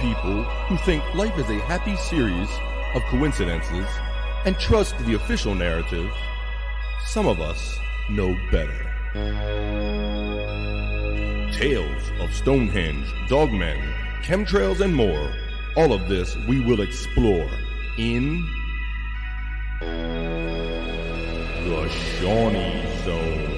people who think life is a happy series of coincidences and trust the official narrative, some of us know better. Tales of Stonehenge, dogmen, chemtrails, and more. All of this we will explore in the Seany Zone.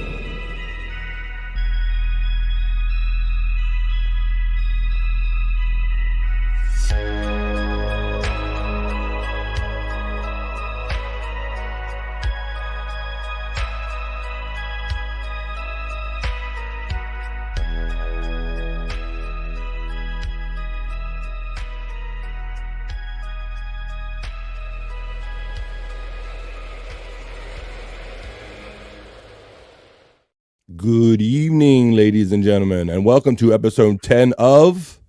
Good evening, ladies and gentlemen, and welcome to episode 10 of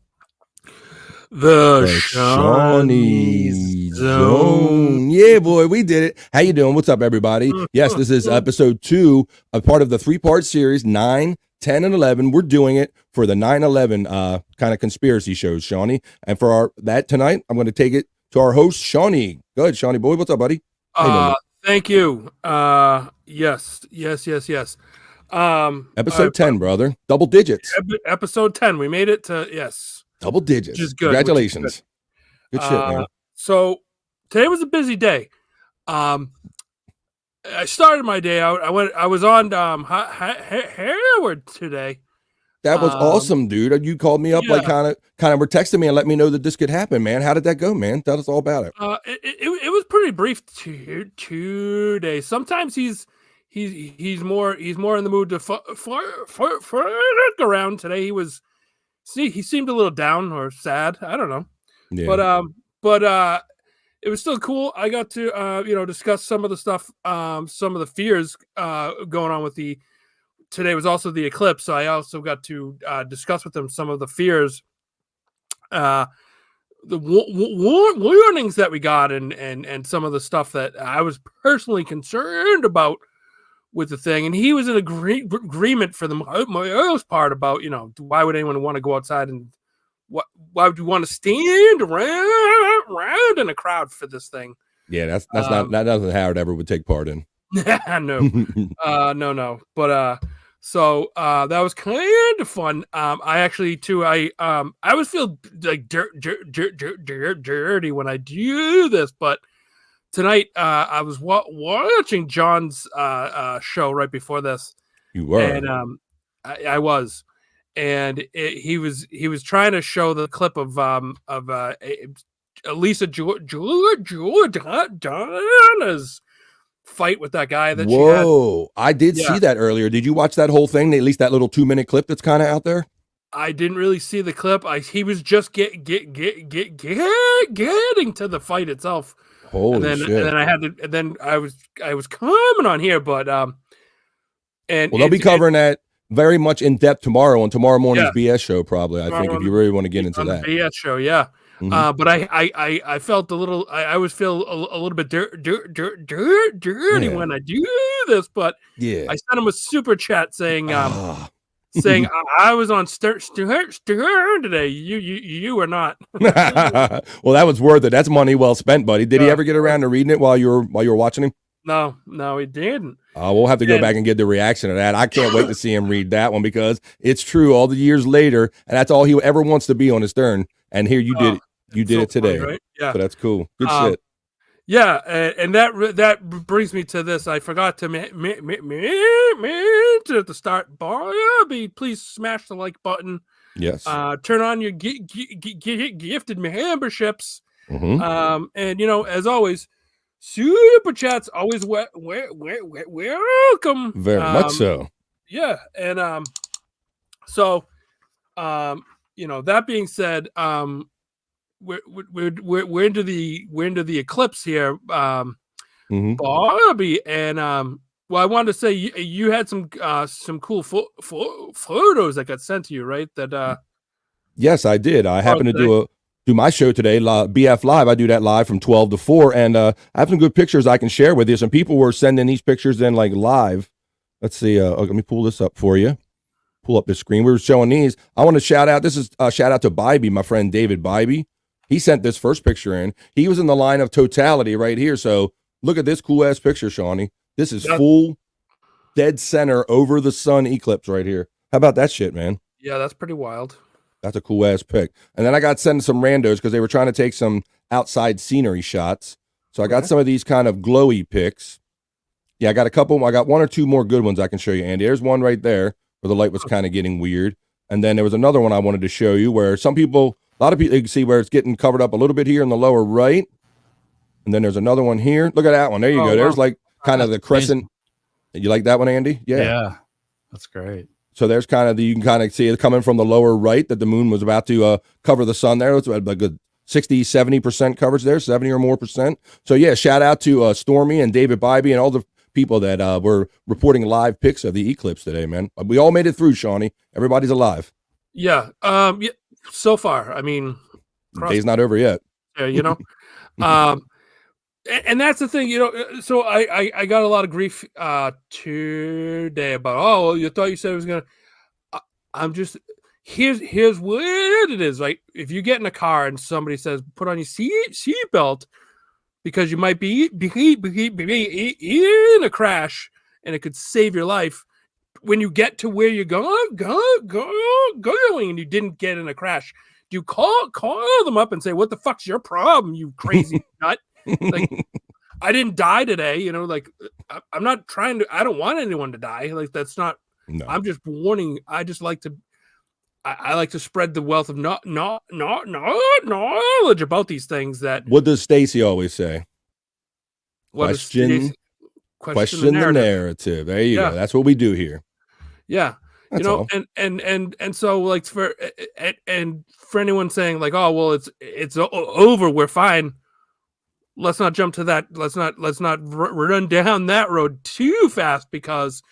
the Seany Zone. Yeah, boy, we did it. How you doing? What's up, everybody? Yes, this is episode 2, a part of the 3-part series, 9, 10, and 11. We're doing it for the 9/11 kind of conspiracy shows, Shawnee. And for that tonight, I'm going to take it to our host, Shawnee. Go ahead, Shawnee boy. What's up, buddy? Thank you. Yes. Episode 10, brother. Double digits. Episode 10. We made it to, yes. Double digits. Which is good. Congratulations. Good shit, man. So today was a busy day. I started my day out. I was on Howard today. That was awesome, dude. You called me up, like kind of were texting me and let me know that this could happen, man. How did that go, man? Tell us all about it. It was pretty brief today. Sometimes he's more in the mood to fuck around. Today he seemed a little down or sad. I don't know. Yeah. But it was still cool. I got to discuss some of the stuff, some of the fears going on with today was also the eclipse. So I also got to discuss with them some of the fears, the warnings that we got, and some of the stuff that I was personally concerned about with the thing. And he was in agreement for the most part about, why would anyone want to go outside, and why would you want to stand around in a crowd for this thing? Yeah, that's not nothing Howard ever would take part in. No. But so that was kind of fun. I actually too. I always feel like dirty when I do this, but tonight I was watching John's show right before this. You were, and I was, and he was trying to show the clip of Lisa Jordana's fight with that guy that she had. I did see that earlier. Did you watch that whole thing? At least that little 2-minute clip that's kind of out there? I didn't really see the clip. He was just getting to the fight itself. Holy shit. And then I had to, and then I was coming on here, but they'll be covering that very much in depth tomorrow on tomorrow morning's BS show, probably. I think if you really want to get into that BS show, yeah. Mm-hmm. But I felt a little. I always feel a little bit dirty when I do this. But I sent him a super chat saying saying I was on Stern today. You were not. Well, that was worth it. That's money well spent, buddy. Did he ever get around to reading it while you were watching him? No, he didn't. We'll have to go back and get the reaction to that. I can't wait to see him read that one, because it's true all the years later, and that's all he ever wants to be on his Stern. And here you did it. You did it today. Funny, right? Yeah. So that's cool. Good shit. Yeah, and that brings me to this. I forgot to mention at the start. Bobby, please smash the like button. Yes. Turn on your gifted memberships. Mm-hmm. And as always, super chats always welcome. Very much so. Yeah, and so that being said, we're into the eclipse here, Bobby, and I wanted to say you had some cool photos that got sent to you, right? That yes, I did. I happened to do my show today, BF Live. I do that live from 12 to 4, and I have some good pictures I can share with you. Some people were sending these pictures in like live. Let's see. Let me pull this up for you. pull up the screen. We were showing these. I want to shout out. This is a shout out to Bybee, my friend David Bybee. He sent this first picture in. He was in the line of totality right here. So look at this cool ass picture, Shawnee. This is full dead center over the sun eclipse right here. How about that shit, man? Yeah, that's pretty wild. That's a cool ass pic. And then I got sent some randos because they were trying to take some outside scenery shots. So I got some of these kind of glowy pics. Yeah, I got a couple. I got one or two more good ones I can show you, Andy. There's one right there where the light was kind of getting weird. And then there was another one I wanted to show you where some people, a lot of people, you can see where it's getting covered up a little bit here in the lower right. And then there's another one here. Look at that one. There you go. There's like kind of the crescent. You like that one, Andy? Yeah. That's great. So there's kind of you can kind of see it coming from the lower right that the moon was about to cover the sun there. It's about a good 60, 70% coverage there, 70 or more percent. So yeah, shout out to Stormy and David Bybee and all the people that were reporting live pics of the eclipse today, man. We all made it through, Shawnee. Everybody's alive. Yeah. Yeah. So far, I mean, the day's not over yet. Yeah, you know. And that's the thing, you know. So I got a lot of grief today about, oh, well, you thought you said it was gonna. I'm just here's what it is. Like if you get in a car and somebody says put on your seatbelt because you might be in a crash and it could save your life. When you get to where you're going and you didn't get in a crash, do you call them up and say, what the fuck's your problem, you crazy nut? Like, I didn't die today, you know, like I'm not trying to, I don't want anyone to die. Like that's not, no. I'm just warning. I just like to, I like to spread the wealth of knowledge about these things. That what does Stacy always say? Question the narrative. There you go. That's what we do here. Yeah. That's you know, all. and so like for anyone saying like, oh, well, it's over. We're fine. Let's not jump to that. Let's not run down that road too fast because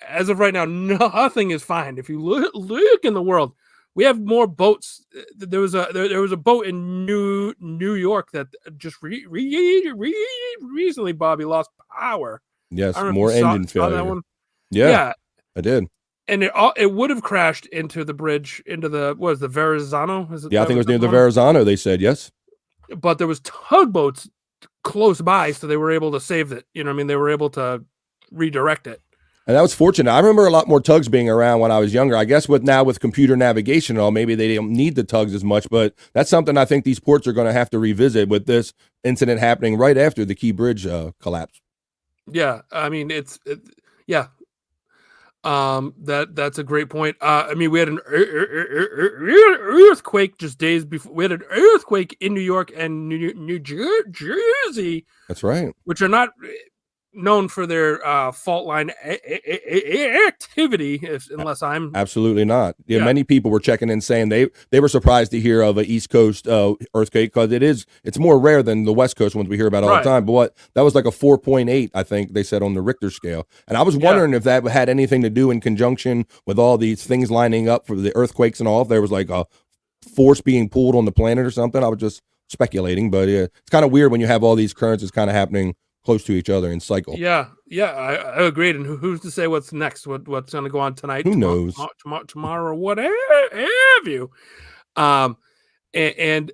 as of right now, nothing is fine. If you look in the world, we have more boats. There was a boat in New York that just recently, Bobby, lost power. Yes, more engine failure. That one? Yeah, I did. And it would have crashed into the bridge, into the Verrazano? Yeah, I think it was near the Verrazano. They said yes. But there was tugboats close by, so they were able to save it. You know what I mean? They were able to redirect it. And that was fortunate. I remember a lot more tugs being around when I was younger. I guess with computer navigation and all, maybe they don't need the tugs as much, but that's something I think these ports are going to have to revisit with this incident happening right after the Key Bridge collapse. Yeah. I mean, yeah. That's a great point. I mean, we had an earthquake just days before. We had an earthquake in New York and New Jersey. That's right. Which are not known for their fault line activity, unless I'm absolutely not. Yeah, many people were checking in saying they were surprised to hear of an East Coast earthquake because it's more rare than the West Coast ones we hear about all the time. But that was like a 4.8, I think they said on the Richter scale. And I was wondering if that had anything to do in conjunction with all these things lining up for the earthquakes and all. If there was like a force being pulled on the planet or something. I was just speculating, but yeah, it's kind of weird when you have all these currents kind of happening close to each other in cycle. Yeah, I agreed. And who's to say what's next? What's going to go on tonight? Who knows? Tomorrow, what have you? And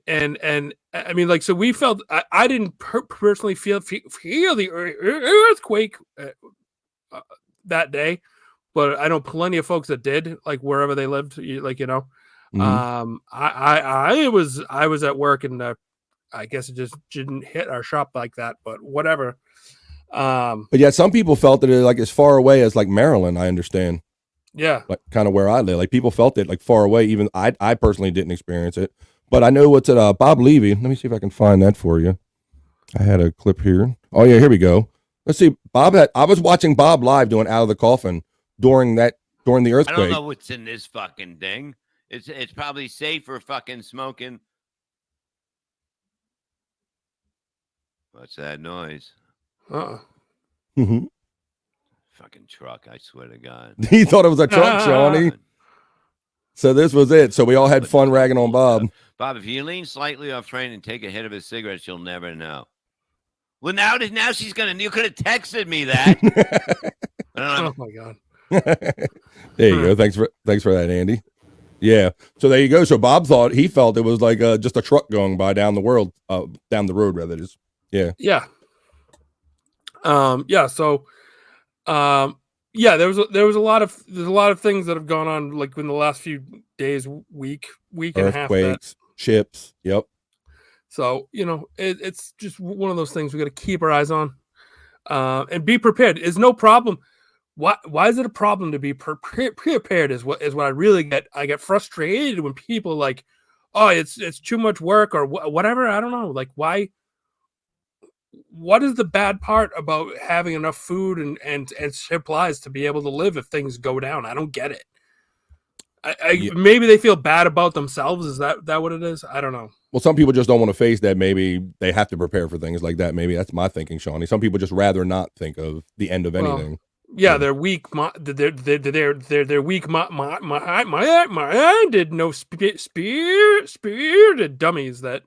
I mean, like, so we felt. I didn't personally feel the earthquake that day, but I know plenty of folks that did, like wherever they lived. Like, you know, I was at work and. I guess it just didn't hit our shop like that, but whatever. But yeah, some people felt that it like as far away as like Maryland. I understand. Yeah, like kind of where I live. Like people felt it like far away. Even I personally didn't experience it, but I know what's at Bob Levy. Let me see if I can find that for you. I had a clip here. Oh yeah, here we go. Let's see. I was watching Bob live doing Out of the Coffin during the earthquake. I don't know what's in this fucking thing. It's probably safe for fucking smoking. What's that noise? Mm-hmm. Fucking truck, I swear to God. He thought it was a truck, Shawnee. So this was it. So we all had fun ragging on Bob. Bob, if you lean slightly off train and take a hit of his cigarettes, you'll never know. Well, now she's going to, you could have texted me that. Oh, my God. There you go. Thanks for that, Andy. Yeah. So there you go. So Bob he felt it was like just a truck going by down the road rather. Just yeah. Yeah. Yeah. So, yeah, there's a lot of things that have gone on like in the last few days, week and a half. Earthquakes, ships. Yep. So, it's just one of those things we got to keep our eyes on, and be prepared. Is no problem. Why is it a problem to be prepared? Is what I really get. I get frustrated when people are like, oh, it's too much work or whatever. I don't know. Like, why? What is the bad part about having enough food and supplies to be able to live if things go down? I don't get it. Maybe they feel bad about themselves. Is that what it is? I don't know. Well, some people just don't want to face that. Maybe they have to prepare for things like that. Maybe that's my thinking, Shawnee. Some people just rather not think of the end of anything. Yeah, they're weak. They're weak. Minded, no spirited dummies that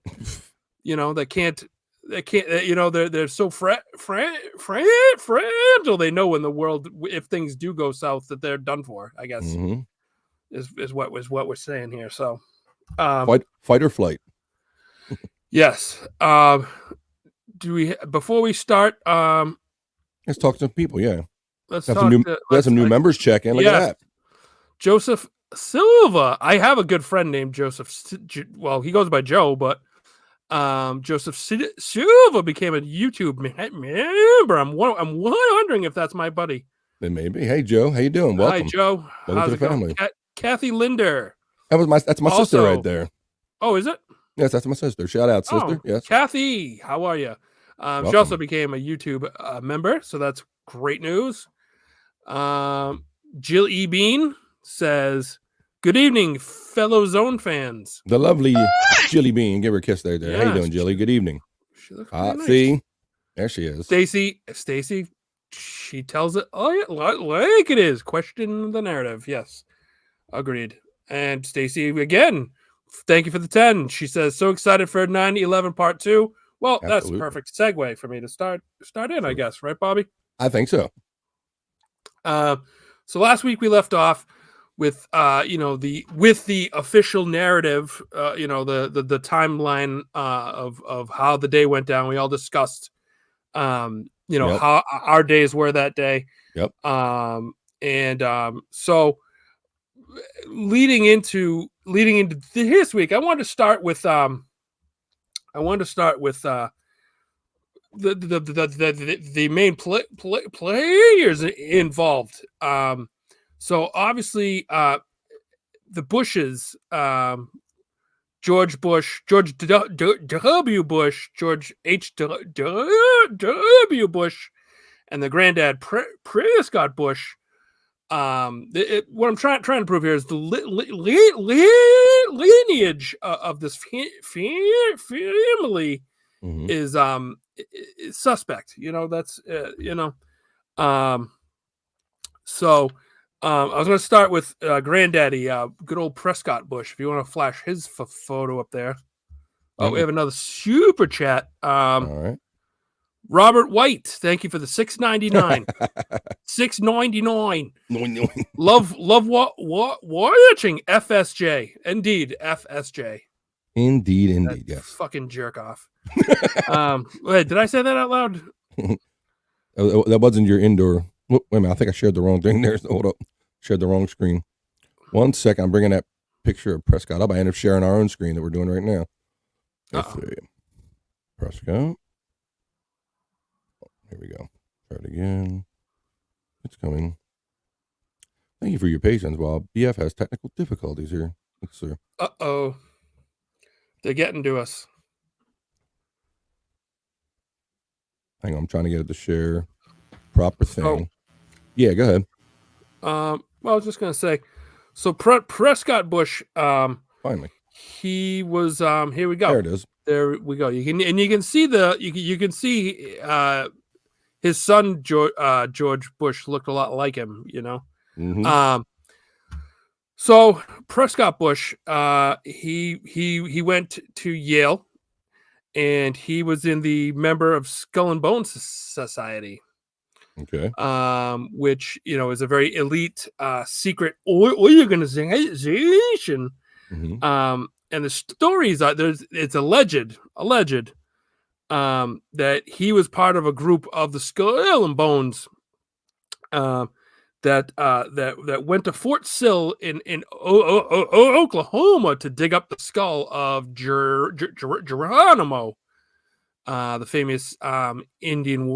they can't. They're so fragile. They know in the world if things do go south that they're done for. I guess is what we're saying here. So, fight or flight. Yes. Before we start? Let's talk to some people. Yeah. Let's have talk. Some new members check in. Look at that. Joseph Silva. I have a good friend named Joseph. Well, he goes by Joe, but Joseph Silva became a YouTube member. I'm wondering if that's my buddy. It may be. Hey, Joe. How you doing? Welcome. Hi, Joe. Welcome to the family. Kathy Linder. That's my sister right there. Oh, is it? Yes, that's my sister. Shout out, sister. Oh, yes. Kathy, how are you? She also became a YouTube member, so that's great news. Jill E. Bean says, "Good evening, fellow Zone fans." The lovely Jilly Bean. Give her a kiss there. Yeah, how you doing, Jilly? Good evening. She looks nice. See? There she is. Stacy, she tells it like it is. Question the narrative. Yes. Agreed. And Stacy, again, thank you for the 10. She says, so excited for 9/11 part 2. Well, absolutely. That's a perfect segue for me to start in, I guess. Right, Bobby? I think so. So last week we left off with the official narrative, the timeline of how the day went down. We all discussed how our days were that day. Yep. So leading into this week, I wanted to start with the main players involved. So obviously, the Bushes, George Bush, George W. Bush, George H.W. Bush, and the granddad Prescott Bush. What I'm trying to prove here is the lineage of this family is suspect. That's So I was going to start with Granddaddy, good old Prescott Bush. If you want to flash his photo up there. Oh, we have another super chat. All right. Robert White, thank you for the $6.99. $6.99. Love what watching FSJ. Indeed, FSJ. Indeed, that yes. Fucking jerk off. Wait, did I say that out loud? That wasn't your indoor. Wait a minute, I think I shared the wrong thing there. So hold up. Shared the wrong screen. 1 second, I'm bringing that picture of Prescott up. I end up sharing our own screen that we're doing right now. Let's see. Prescott. Here we go. Try it again. It's coming. Thank you for your patience while BF has technical difficulties here. Yes, sir. Uh-oh. They're getting to us. Hang on, I'm trying to get it to share proper thing. Oh. Yeah, go ahead. Well, I was just going to say, so Prescott Bush, finally. He was, here we go. There it is. There we go. You can see you can see his son George Bush looked a lot like him, Mm-hmm. So Prescott Bush, he went to Yale, and he was in the member of Skull and Bones Society. Okay. Which is a very elite secret organization. Mm-hmm. And the stories are it's alleged that he was part of a group of the Skull and Bones that went to Fort Sill in Oklahoma to dig up the skull of Geronimo, the famous Indian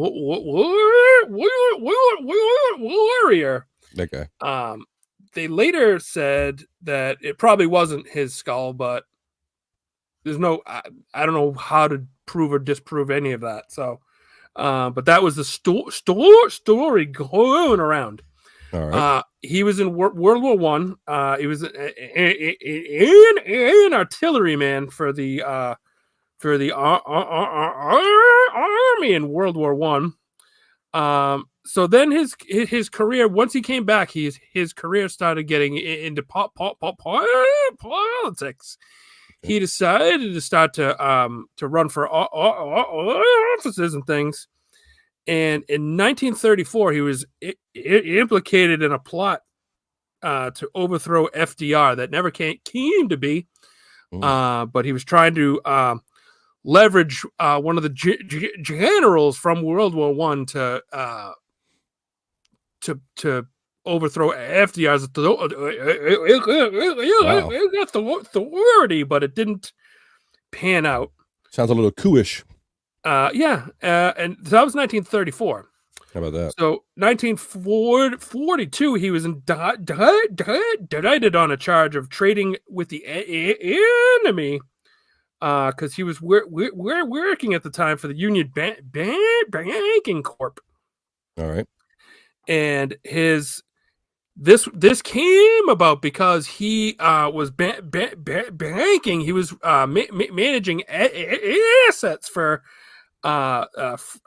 warrior. Okay. They later said that it probably wasn't his skull, but there's no, I don't know how to prove or disprove any of that. So, but that was the story going around. All right. He was in World War One. He was an artilleryman for the army in World War One. So then his career, once he came back, his career started getting into politics. He decided to start to run for offices and things. And in 1934, he was implicated in a plot to overthrow FDR that never came to be. But he was trying to leverage one of the generals from World War One to overthrow FDR's authority, but it didn't pan out. Sounds a little coup-ish. And that was 1934. How about that? So 1942, he was indicted on a charge of trading with the enemy, because he was working at the time for the Union Banking Corp. All right. And this came about because he was banking. He was managing assets for Fritz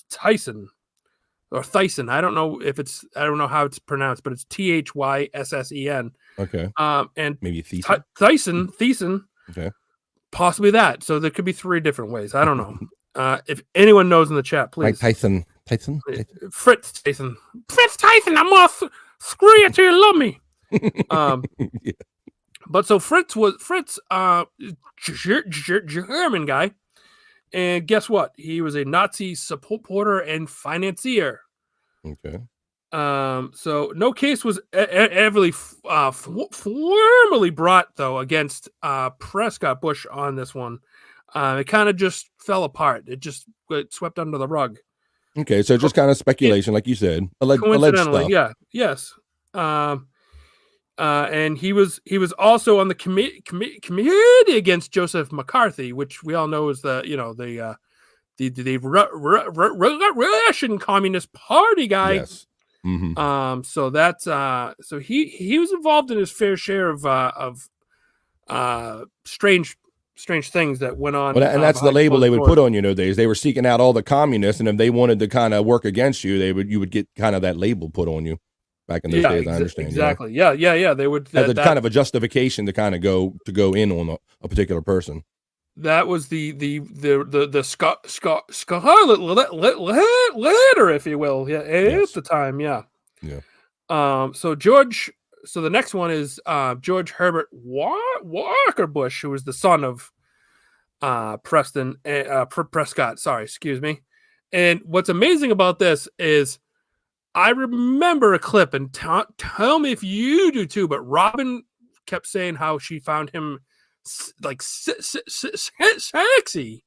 Thyssen or Thyssen. I don't know how it's pronounced, but it's Thyssen. Okay. And maybe Thyssen. Thyssen. Okay. Possibly that. So there could be three different ways. I don't know. If anyone knows in the chat, please. Like Tyson. Fritz Tyson. I'm off. Screw you till you love me. Yeah. But so Fritz, German guy, and guess what? He was a Nazi supporter and financier. Okay. So no case was ever formally brought though against Prescott Bush on this one. It kind of just fell apart. It swept under the rug. Okay, so just kind of speculation, like you said, alleged Coincidentally, stuff. yeah, yes. And he was also on the committee against Joseph McCarthy, which we all know is the Russian Communist Party guy. Yes. Mm-hmm. So that's so he was involved in his fair share of strange things that went on. Well, and that's the label they would put on you nowadays. They were seeking out all the communists, and if they wanted to kind of work against you, you would get kind of that label put on you. Back in those days, I understand. Exactly. Yeah. They would as kind of a justification to kind of go in on a particular person. That was the scarlet letter, if you will. Yeah, at the time. Yeah. Yeah. So the next one is George Herbert Walker Bush, who was the son of Prescott. Sorry, excuse me. And what's amazing about this is I remember a clip, and tell me if you do too, but Robin kept saying how she found him like sexy.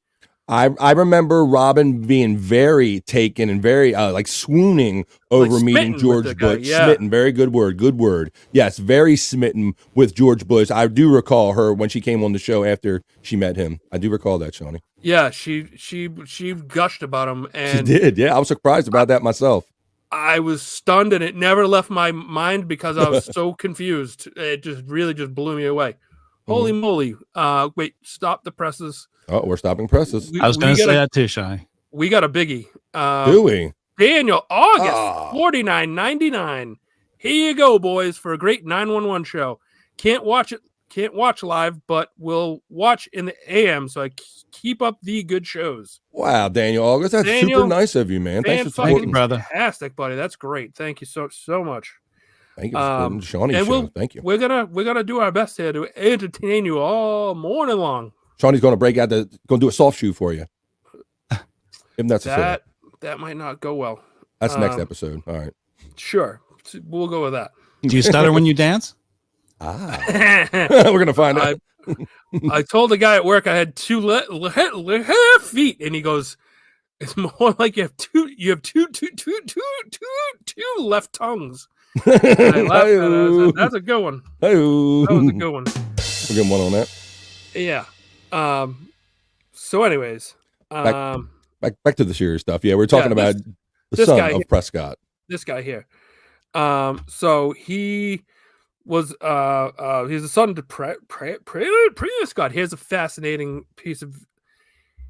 I remember Robin being very taken and very like swooning over meeting George Bush. Yeah. Smitten, very good word. Yes, very smitten with George Bush. I do recall her when she came on the show after she met him. I do recall that, Shawnee. Yeah, she gushed about him, and she did. Yeah, I was surprised about that myself. I was stunned, and it never left my mind because I was so confused. It just blew me away. Holy moly! Wait, stop the presses. Oh, we're stopping presses. I was going to say that too, Shy. We got a biggie. Do we? Daniel, August, $49.99. Here you go, boys, for a great 911 show. Can't watch it can't watch live, but will watch in the AM. So I keep up the good shows. Wow, Daniel August, that's Daniel, super nice of you, man. Thanks for supporting, brother. Fantastic, buddy. That's great. Thank you so much. Thank you for supporting the Shawnee's and show. Thank you. We're gonna do our best here to entertain you all morning long. Shawnee's going to break out going to do a soft shoe for you. If necessary. That might not go well. That's next episode. All right. Sure. We'll go with that. Do you stutter when you dance? We're going to find out. I told the guy at work I had two left feet, and he goes, "It's more like you have two left tongues." And I laughed at it. I said, "That's a good one. That was a good one." We'll get one on that. Yeah. So, anyways, back to the serious stuff. Yeah, we're talking about the son of Prescott. This guy here. So he was he's the son to Prescott. Here's a fascinating piece of.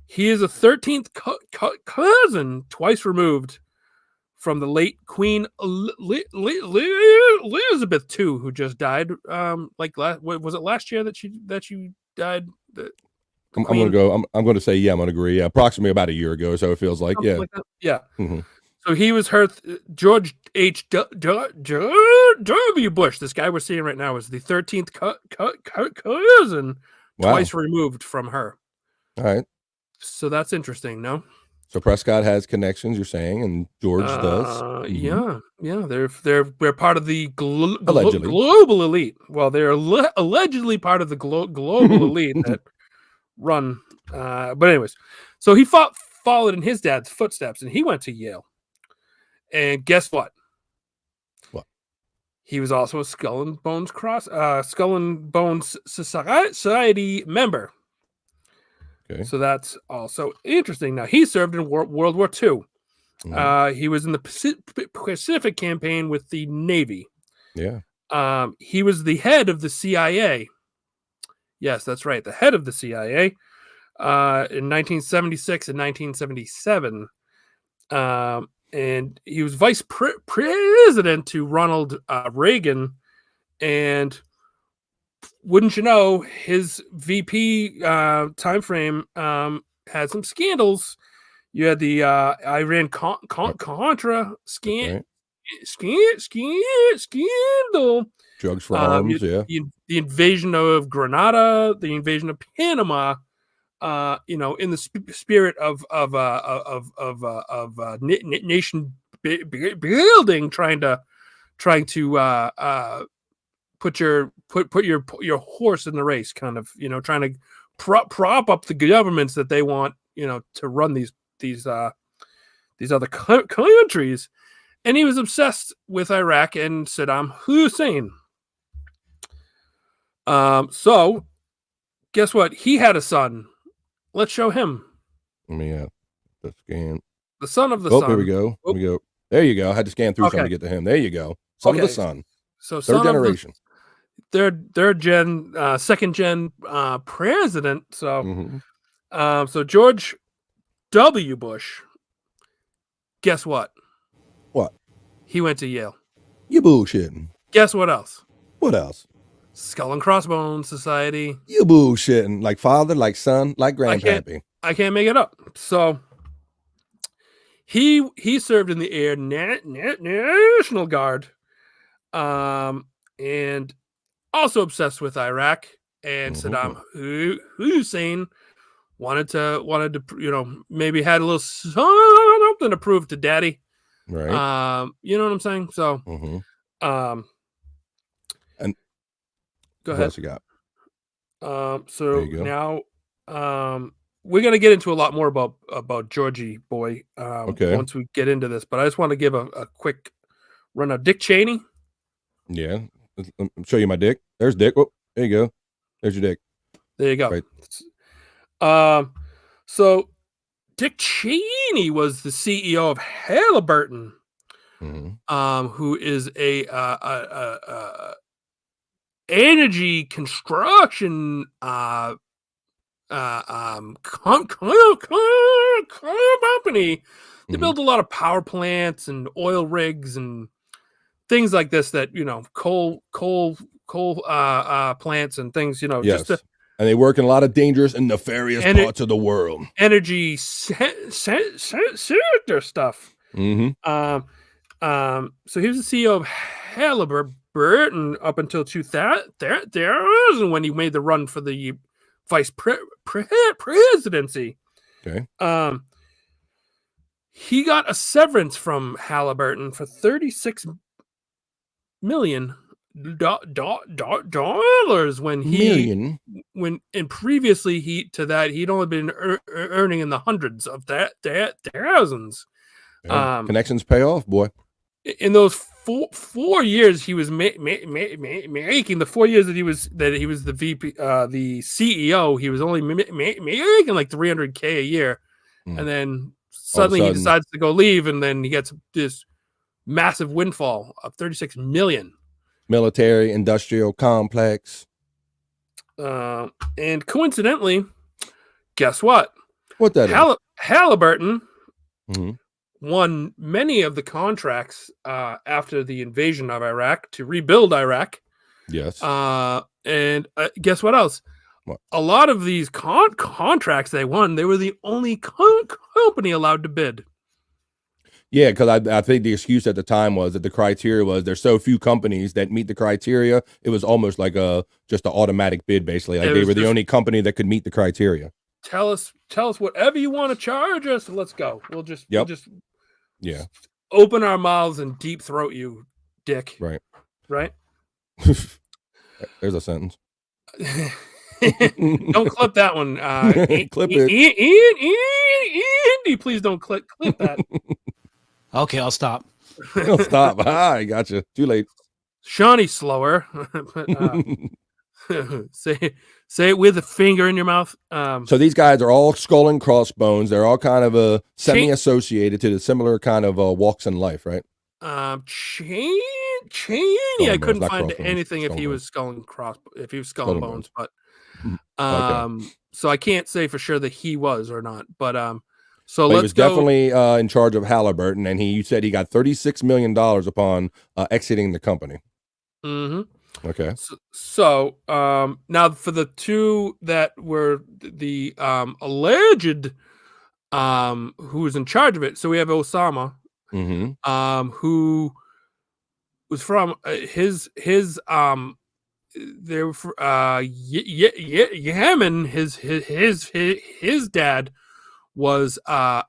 He is a 13th cousin, twice removed from the late Queen Elizabeth II, who just died. Was it last year that she died? I'm going to go. I'm going to say I'm going to agree. Approximately about a year ago, so it feels like. Something like that. Yeah. Mm-hmm. So he was her George H. W. Bush. This guy we're seeing right now is the 13th cousin, twice removed from her. All right. So that's interesting, no? So Prescott has connections, you're saying, and George does. Mm-hmm. Yeah. We're part of the allegedly. Global elite. Well, they're allegedly part of the global elite that run. But anyways, so he followed in his dad's footsteps, and he went to Yale. And guess what? What? He was also a Skull and Bones Society member. Okay. So that's also interesting. Now, he served in World War II. Mm-hmm. He was in the Pacific campaign with the Navy. Yeah. He was the head of the CIA. Yes, that's right. The head of the CIA in 1976 and 1977. And he was vice president to Ronald Reagan. And wouldn't you know, his VP time frame had some scandals. You had the Iran Contra scandal, drugs for arms, the invasion of Grenada, the invasion of Panama. In the spirit of nation building, trying to put your horse in the race, kind of, trying to prop up the governments that they want, to run these other countries. And he was obsessed with Iraq and Saddam Hussein. So guess what? He had a son. Let's show him. Let me the scan. The son of the son. Here we go. Here we go. There you go. I had to scan through something to get to him. There you go. Son of the son. So third generation. Third gen, second gen president. So, Mm-hmm. So George W. Bush. Guess what? What? He went to Yale. You bullshitting. Guess what else? What else? Skull and Crossbones Society. You bullshitting. Like father, like son, like grandpappy. I can't make it up. So he served in the Air National Guard, and also obsessed with Iraq and Saddam Hussein. Wanted to maybe had a little something to prove to daddy. Right. You know what I'm saying? So and go ahead. What else you got? So now we're gonna get into a lot more about Georgie boy once we get into this, but I just want to give a quick run of Dick Cheney. Yeah. Let me show you my dick. There's Dick. Oh, there you go. There's your dick. There you go. Right. So Dick Cheney was the CEO of Halliburton, who is a energy construction company. They build a lot of power plants and oil rigs and things like this that coal plants and things, Yes. just to, and they work in a lot of dangerous and nefarious parts of the world. Energy sector stuff. Mm-hmm. So he was the CEO of Halliburton up until 2000 when he made the run for the vice presidency. Okay. He got a severance from Halliburton for $36 million when previously he'd only been earning in the hundreds of thousands. Connections pay off, boy. In those four years he was making, the 4 years that he was the VP, the CEO, he was only making like $300K a year, and then suddenly he decides to go leave, and then he gets this massive windfall of $36 million. Military industrial complex. And coincidentally, guess what? What that Halliburton won many of the contracts after the invasion of Iraq to rebuild Iraq. Yes. And guess what else? What? A lot of these contracts they won, they were the only company allowed to bid. Yeah, because I think the excuse at the time was that the criteria was there's so few companies that meet the criteria. It was almost like just an automatic bid, basically. Like they were the only company that could meet the criteria. Tell us whatever you want to charge us. Let's go. We'll just open our mouths and deep throat you, dick. Right. There's a sentence. Don't clip that one. Clip it. Andy, please don't clip that. Okay, I'll stop. I'll stop. I got you. Too late. Shawnee's slower. But, say it with a finger in your mouth. So these guys are all skull and crossbones. They're all kind of semi-associated to the similar kind of walks in life, right? Cheney, I couldn't find anything if he was skull and bones, but so I can't say for sure that he was or not. But so he was definitely in charge of Halliburton, and you said he got $36 million upon exiting the company. Mm-hmm. Okay. So now for the two that were the alleged who was in charge of it. So we have Osama, who was from they were Yemen. His dad was a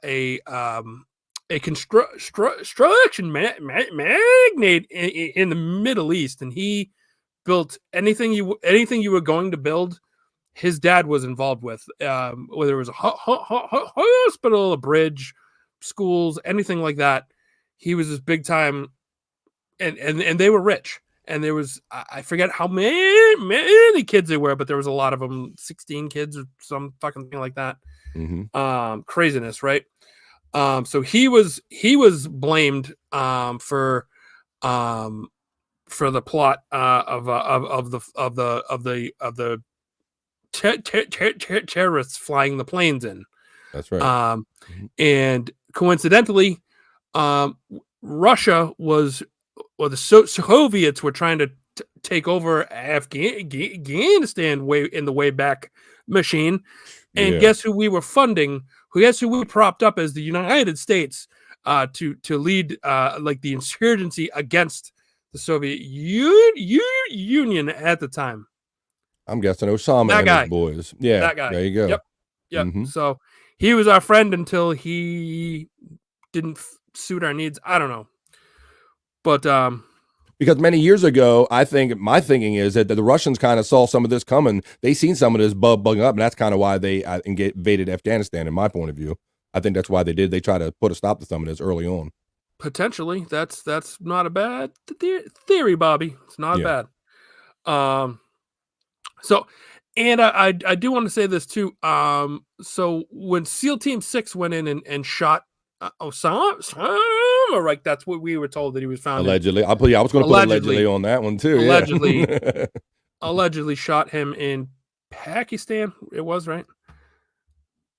construction magnate in the Middle East, and he built anything you were going to build. His dad was involved with, whether it was a hospital, a bridge, schools, anything like that. He was this big time, and they were rich. And there was, I forget how many kids there were, but there was a lot of them, 16 kids or some fucking thing like that. Craziness, right? So he was blamed for the plot of the terrorists flying the planes in. That's right. And coincidentally, Russia the Soviets were trying to take over Afghanistan in the Wayback Machine, and guess who we were funding? Guess who we propped up as the United States to lead like the insurgency against the Soviet Union at the time? I'm guessing Osama and his boys. Yeah, that guy. There you go. Yep. So he was our friend until he didn't suit our needs. I don't know. But because many years ago, I think my thinking is that the Russians kind of saw some of this coming. They seen some of this bugging up, and that's kind of why they invaded Afghanistan. In my point of view, I think that's why they did. They tried to put a stop to some of this early on. Potentially, that's not a bad theory, Bobby. It's not bad. So, and I do want to say this too. So when SEAL Team 6 went in and shot Osama, right? That's what we were told that he was found. Allegedly, I was going to put allegedly on that one too. Allegedly shot him in Pakistan. It was right.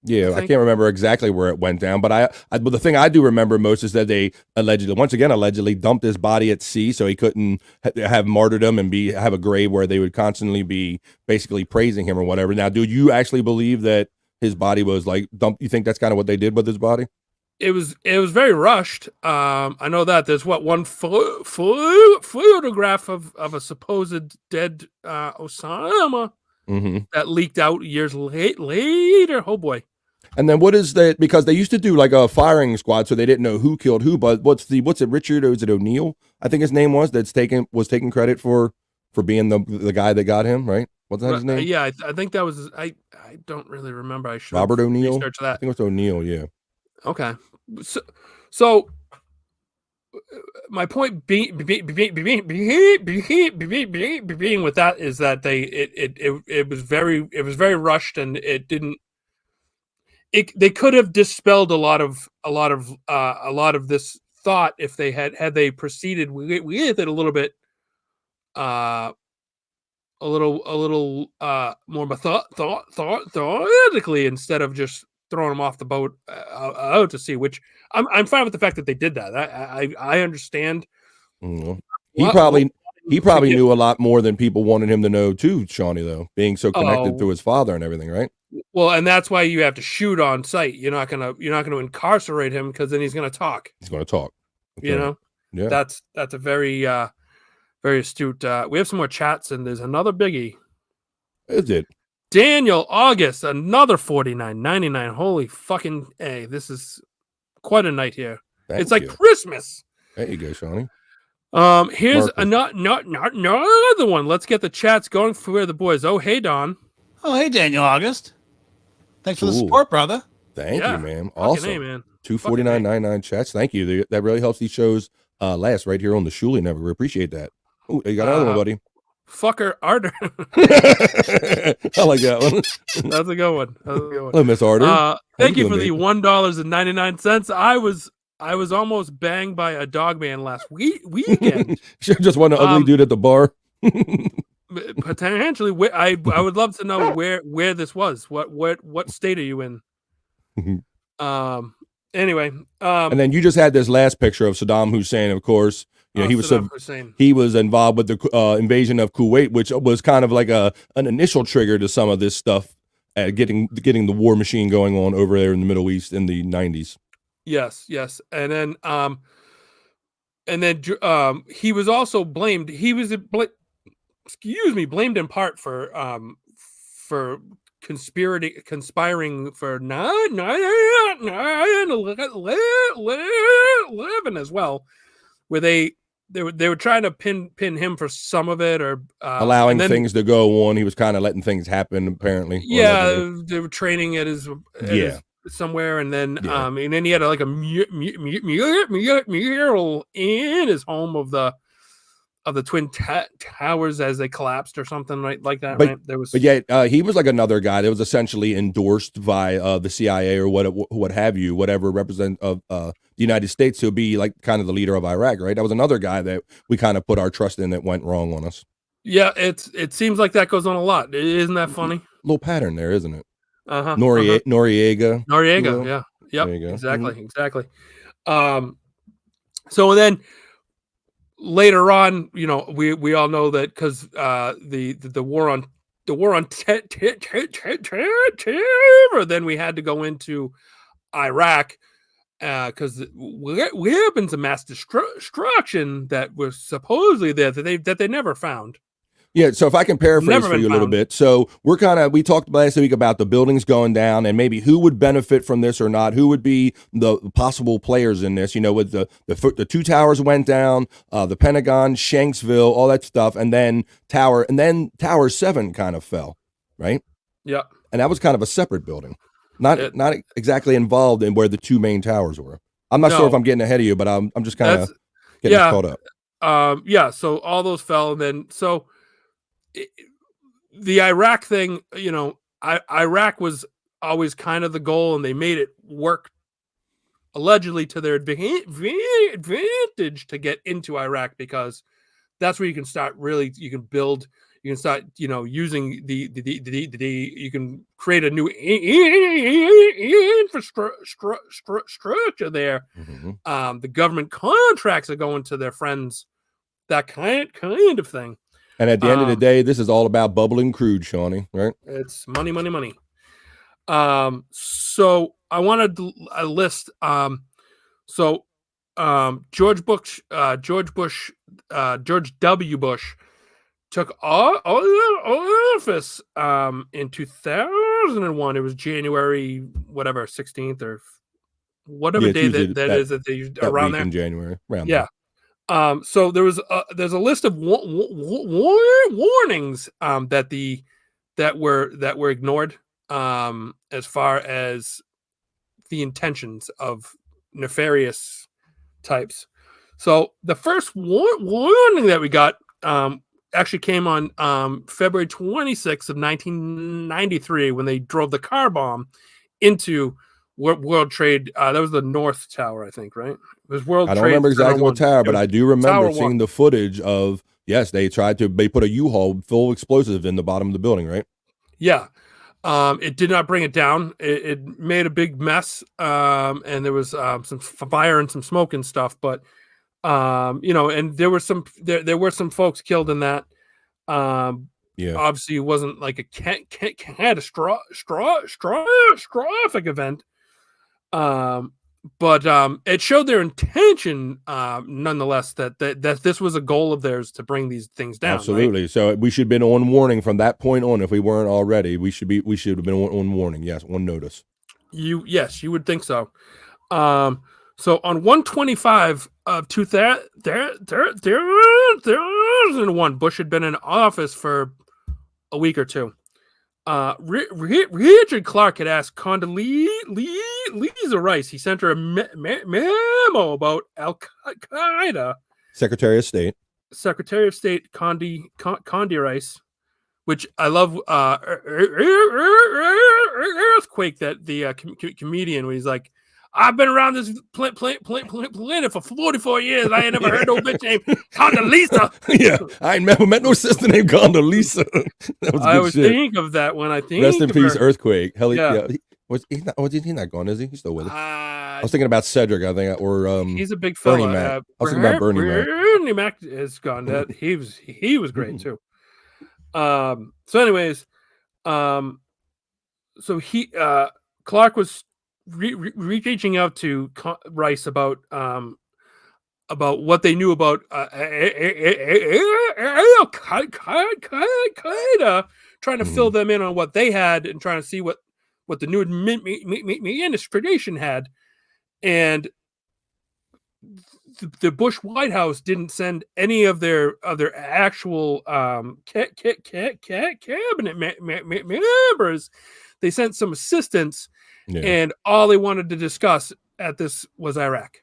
Yeah, I can't remember exactly where it went down, but but the thing I do remember most is that they allegedly dumped his body at sea, so he couldn't have martyrdom and have a grave where they would constantly be basically praising him or whatever. Now, do you actually believe that his body was like dumped? You think that's kind of what they did with his body? It was very rushed. I know that there's one photograph of a supposed dead Osama that leaked out years later. Oh boy. And then what is that? Because they used to do like a firing squad, so they didn't know who killed who. But what's it? Richard, or is it O'Neill? I think his name was taking credit for being the guy that got him, right? What's that his name? Yeah, I think that was. I don't really remember. I should Robert O'Neill. Research that. I think it was O'Neill. Yeah. Okay. So my point being with that is that it was very rushed, and it didn't. They could have dispelled a lot of this thought if they had they proceeded with it a little bit, a little more methodically, instead of just throwing them off the boat out to sea. Which I'm fine with the fact that they did that. I understand. Mm-hmm. He probably knew a lot more than people wanted him to know too, Shawnee, though, being so connected to his father and everything, right? Well, and that's why you have to shoot on sight. You're not gonna incarcerate him, because then he's gonna talk. He's gonna talk. Okay. You know, yeah. That's a very very astute. We have some more chats, and there's another biggie. Is it Daniel August? Another $49.99. Holy fucking A! This is quite a night here. It's like Christmas. There you go, Shawnee. Here's another one. Let's get the chats going for the boys. Oh, hey, Don. Oh, hey, Daniel August. Thanks for the support, brother. Thank you, man. Awesome. A, man. $249.99 chats. Thank you. That really helps these shows last right here on the Shuli Network. We appreciate that. Oh, you got another one, buddy. Fucker Arter. I like that one. That's a good one. Hello, Miss Arter. Thank you for the $1.99. I was almost banged by a dog man last weekend. Just want an ugly dude at the bar. Potentially, I would love to know where this was. What state are you in? Anyway, and then you just had this last picture of Saddam Hussein. Of course, you know he was involved with the invasion of Kuwait, which was kind of like an initial trigger to some of this stuff, getting the war machine going on over there in the Middle East in the 90s. Yes, and then he was also blamed. He was blamed in part for conspiring for 9/11 as well, where they were trying to pin him for some of it, or allowing things to go on. He was kind of letting things happen, apparently. Yeah, they were training at his somewhere, and then and then he had like a mural in his home of the twin towers as they collapsed or something like that. Right? He was like another guy that was essentially endorsed by the CIA or what have you, whatever represent of the United States to be like kind of the leader of Iraq. Right? That was another guy that we kind of put our trust in that went wrong on us. Yeah, it seems like that goes on a lot. Isn't that funny? Little pattern there, isn't it? Noriega. Yeah. Yep. Exactly. So then later on, you know, we all know that because the war on terror, then we had to go into Iraq because weapons of mass destruction that were supposedly there that they never found. Yeah, so if I can paraphrase for you a little bit. So we talked last week about the buildings going down and maybe who would benefit from this or not, who would be the possible players in this, you know, with the two towers went down, the Pentagon, Shanksville, all that stuff, and then Tower 7 kind of fell, right? Yeah. And that was kind of a separate building. Not exactly involved in where the two main towers were. I'm not sure if I'm getting ahead of you, but I'm just kind of getting caught up. So all those fell, and then the Iraq thing, you know, Iraq was always kind of the goal, and they made it work allegedly to their advantage to get into Iraq, because that's where you can start you can build you can start, using the you can create a new infrastructure there. Mm-hmm. The government contracts are going to their friends, that kind of thing. And at the end of the day, this is all about bubbling crude, Shawnee, right? It's money, money, money. So I wanted a list. George W. Bush took office in 2001. It was January, whatever, 16th or whatever day that is that they around there in January. Yeah. So there's a list of warnings that were ignored as far as the intentions of nefarious types. So the first warning that we got actually came on February 26th of 1993 when they drove the car bomb into World Trade. That was the North Tower, I think, right? It was World Trade. I don't remember exactly what tower, but I do remember seeing the footage of, yes, they put a U-Haul full of explosives in the bottom of the building, right? Yeah. It did not bring it down. It made a big mess. And there was some fire and some smoke and stuff, but and there were some folks killed in that. Obviously it wasn't like a catastrophic event. But it showed their intention, nonetheless, that this was a goal of theirs to bring these things down. Absolutely. Right? So we should have been on warning from that point on. If we weren't already, we should have been on warning. Yes, on notice. Yes, you would think so. So on 125 of 2001, Bush had been in office for a week or two. Richard Clark had asked Condoleezza Rice. He sent her a memo about Al Qaeda. Secretary of State Condi Rice, which I love. Earthquake, that the comedian, when he's like, I've been around this planet for 44 years. I ain't never heard no bitch named Condoleezza. Yeah, I ain't never met no sister named Condoleezza. I always think of that when I think. Rest in peace, her. Earthquake. Hell yeah. He's not gone, is he? He's still with us. I was thinking about Cedric, I think, or he's a big fella. Bernie Mac. I was thinking about Bernie Mac. Bernie Mac is gone. That he was great too. So anyways, so Clark was reaching out to Rice about what they knew about Al-Qaeda, trying to fill them in on what they had and trying to see what the new administration had. And the Bush White House didn't send any of their actual cabinet members. They sent some assistants. Yeah. And all they wanted to discuss at this was Iraq.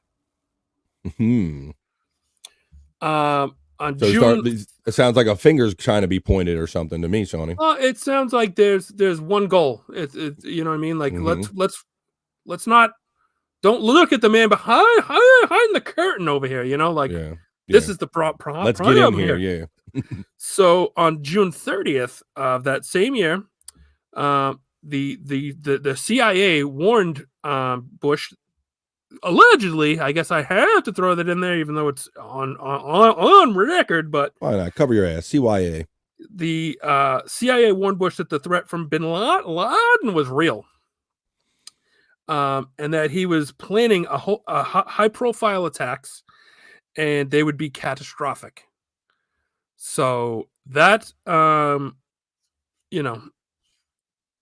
Mm-hmm. On June, it sounds like a finger's trying to be pointed or something to me, Shawnee. It sounds like there's one goal. It's you know what I mean. Like let's not, don't look at the man behind the curtain over here. You know, like this is the problem. Let's get in here. Yeah. So on June 30th of that same year, the CIA warned Bush, allegedly. I guess I have to throw that in there, even though it's on record. But why not? Cover your ass. CYA. The CIA warned Bush that the threat from Bin Laden was real, and that he was planning a high-profile attacks, and they would be catastrophic. So that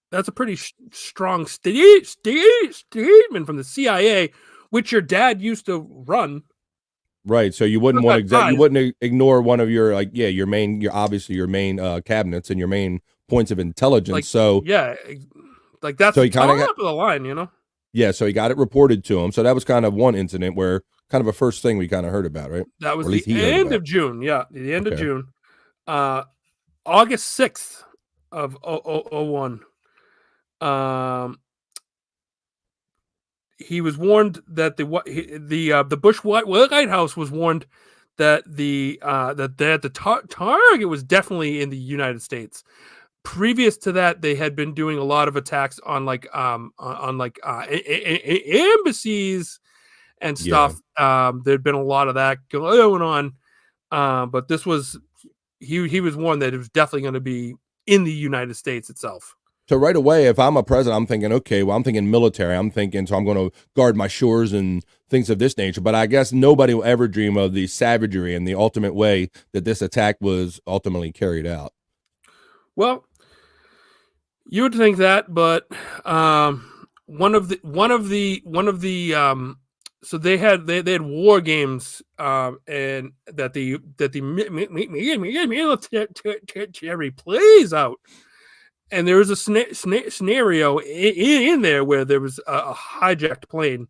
that's a pretty strong statement from the CIA, which your dad used to run. Right. So you wouldn't you wouldn't ignore one of your your main cabinets and your main points of intelligence. That's so he kind of top of the line, you know. Yeah. So he got it reported to him. So that was kind of one incident where kind of a first thing we kind of heard about, right? That was the end of June. Yeah, the end of June. August 6th of 2001. He was warned that the Bush White House was warned that the target was definitely in the United States. Previous to that, they had been doing a lot of attacks on embassies and stuff. There'd been a lot of that going on, but this was he was one that it was definitely going to be in the United States itself. So right away, if I'm a president, I'm thinking, okay, well, I'm thinking military. I'm thinking, so I'm going to guard my shores and things of this nature. But I guess nobody will ever dream of the savagery and the ultimate way that this attack was ultimately carried out. Well, you would think that, but one of the so they had war games and that the military plays out. And there was a scenario in there where there was a hijacked plane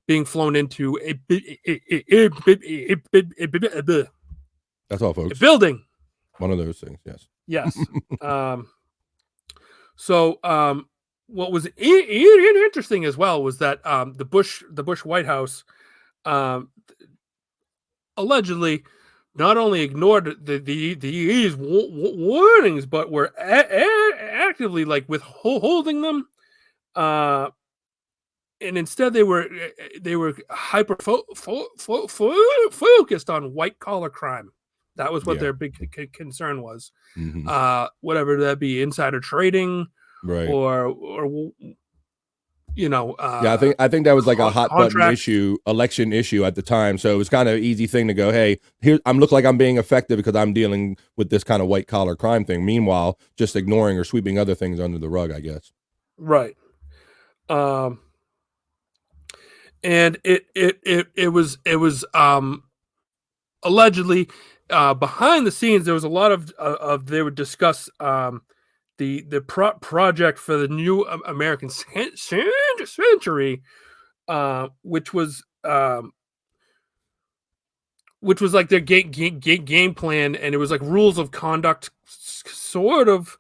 being flown into That's all, folks. a building. One of those things, yes. Yes. So what was interesting as well was that the Bush White House allegedly not only ignored these warnings, but were actively like withholding them, and instead they were hyper focused on white collar crime. That was what their big concern was. Whatever that be, insider trading, right, or I think that was like a hot button issue, election issue at the time. So it was kind of an easy thing to go, hey, here look like I'm being effective because I'm dealing with this kind of white collar crime thing. Meanwhile, just ignoring or sweeping other things under the rug, I guess. Right. And it was allegedly behind the scenes there was a lot of they would discuss the project for the new American century, which was like their game plan, and it was like rules of conduct, sort of,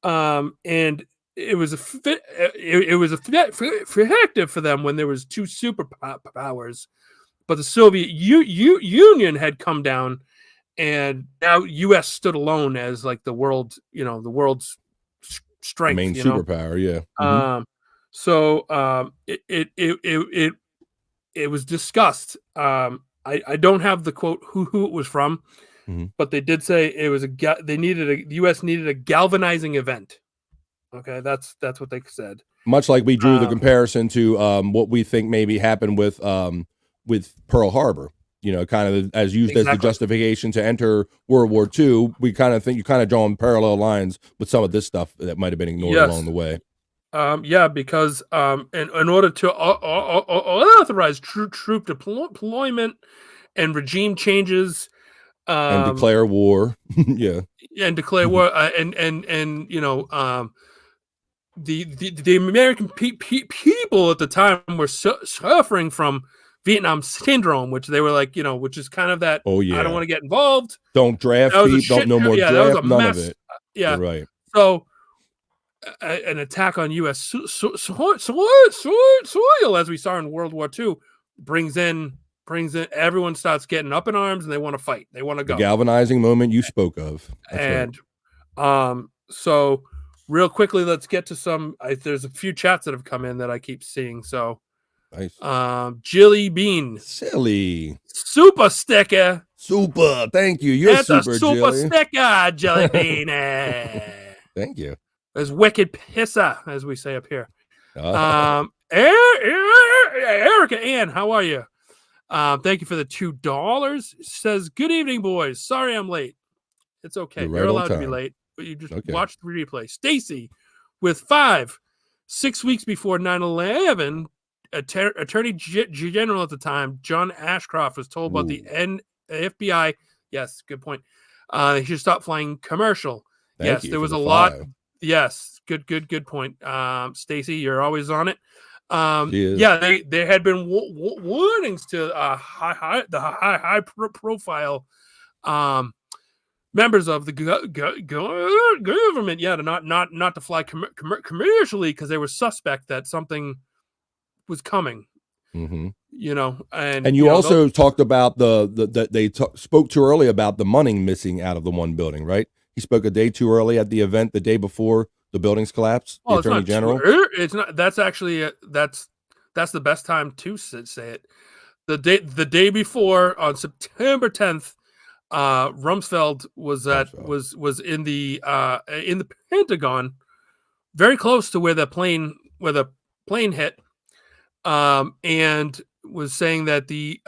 and it was effective for them when there was two superpowers, but the Soviet Union had come down, and now U.S. stood alone as like the world's strength, main superpower, yeah. So it was discussed. I don't have the quote who it was from, but they did say it was the U.S. needed a galvanizing event. Okay, that's what they said. Much like we drew the comparison to what we think maybe happened with Pearl Harbor. Kind of as used as the justification to enter World War II. We kind of think you kind of drawing parallel lines with some of this stuff that might have been ignored along the way. Because in order to authorize troop deployment and regime changes, and declare war, and declare war, and the American people at the time were suffering from Vietnam syndrome, which they were like, which is kind of that. Oh yeah, I don't want to get involved. Don't draft people. Don't no more draft. That was a none mess. Of it. Yeah, you're right. So an attack on U.S. soil, as we saw in World War II, brings in. Everyone starts getting up in arms and they want to fight. They want to go. The galvanizing moment you spoke of. That's right. So real quickly, let's get to some. There's a few chats that have come in that I keep seeing. So. Nice. Jilly Bean. Silly. Super sticker. Super. Thank you. You're That's super, a super Jilly. sticker, Jelly Bean. Thank you. There's wicked pisser, as we say up here. Erica Ann, how are you? Thank you for the $2. Says, good evening, boys. Sorry I'm late. It's okay. You're allowed to be late, but you just watch the replay. Stacy with 5. 6 weeks before 9/11, Attorney General at the time, John Ashcroft, was told about the FBI. Yes, good point. He should stop flying commercial. Yes, there was a lot. Yes, good point. Stacy, you're always on it. There had been warnings to the high profile members of the government, to not to fly commercially because they were suspect that something was coming. You know, and you know, also talked about they spoke too early about the money missing out of the one building, right? He spoke a day too early at the event the day before the buildings collapsed. The Attorney General. It's not. That's actually that's the best time to say it. The day before, on September 10th, Rumsfeld was in the Pentagon, very close to where the plane hit, and was saying that the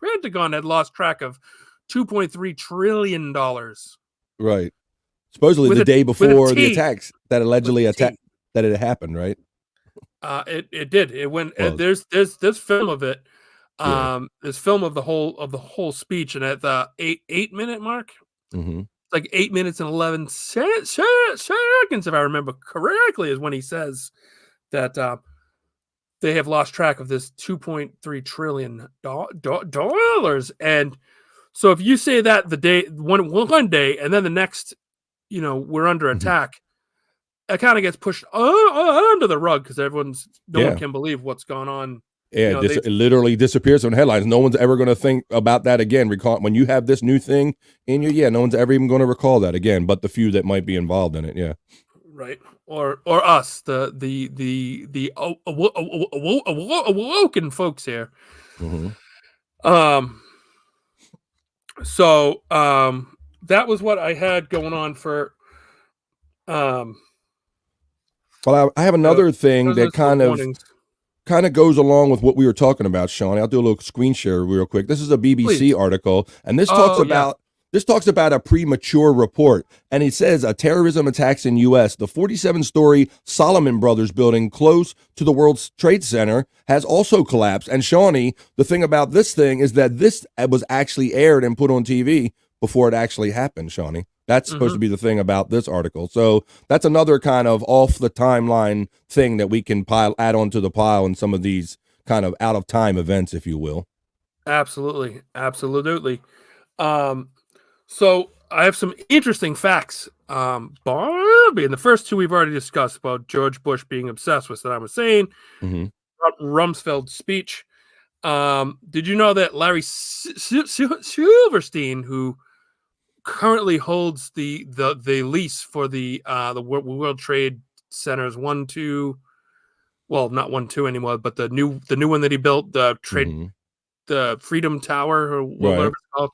Pentagon had lost track of $2.3 trillion. Right. Supposedly the day before the attacks that allegedly that it happened, right? It did. It went. There's film of it. There's film of the whole speech, and at the 8-minute mark, like 8 minutes and 11 seconds, if I remember correctly, is when he says that they have lost track of this $2.3 trillion dollars. And so if you say that the day one day, and then the next, you know, we're under attack, it kind of gets pushed under the rug because no one can believe what's going on. Yeah, it literally disappears from headlines. No one's ever going to think about that again. When you have this new thing in you, no one's ever even going to recall that again, but the few that might be involved in it. Yeah. Right. Or us, the awoken folks here. So that was what I had going on for. Well, I have another thing that kind of goes along with what we were talking about, Sean. I'll do a little screen share real quick. This is a BBC article, and this talks about a premature report. And it says terrorism attacks in U.S. The 47-story Solomon Brothers building close to the World Trade Center has also collapsed. And Shawnee, the thing about this thing is that this was actually aired and put on TV before it actually happened, Shawnee. That's supposed to be the thing about this article. So that's another kind of off the timeline thing that we can add onto the pile in some of these kind of out of time events, if you will. Absolutely. So I have some interesting facts. Barbie, and the first two we've already discussed about George Bush being obsessed with Saddam Hussein, Rumsfeld's speech. Did you know that Larry Silverstein, who currently holds the lease for the World Trade Centers 1, 2, well, not 1, 2 anymore, but the new one that he built, the Freedom Tower or whatever it's called.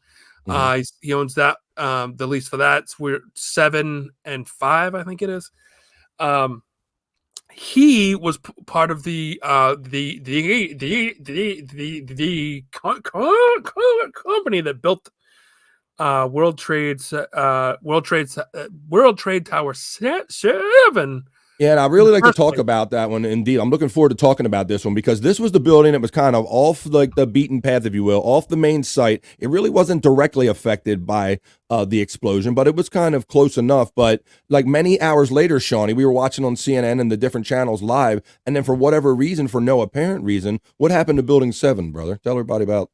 He owns that, the lease for that. We're 7 and 5, I think it is. He was part of the company that built World Trade Tower 7. Yeah, and I really like to talk about that one. Indeed, I'm looking forward to talking about this one because this was the building that was kind of off like the beaten path, if you will, off the main site. It really wasn't directly affected by the explosion, but it was kind of close enough. But like many hours later, Shawnee, we were watching on CNN and the different channels live, and then for whatever reason, for no apparent reason, what happened to Building 7, brother? Tell everybody about.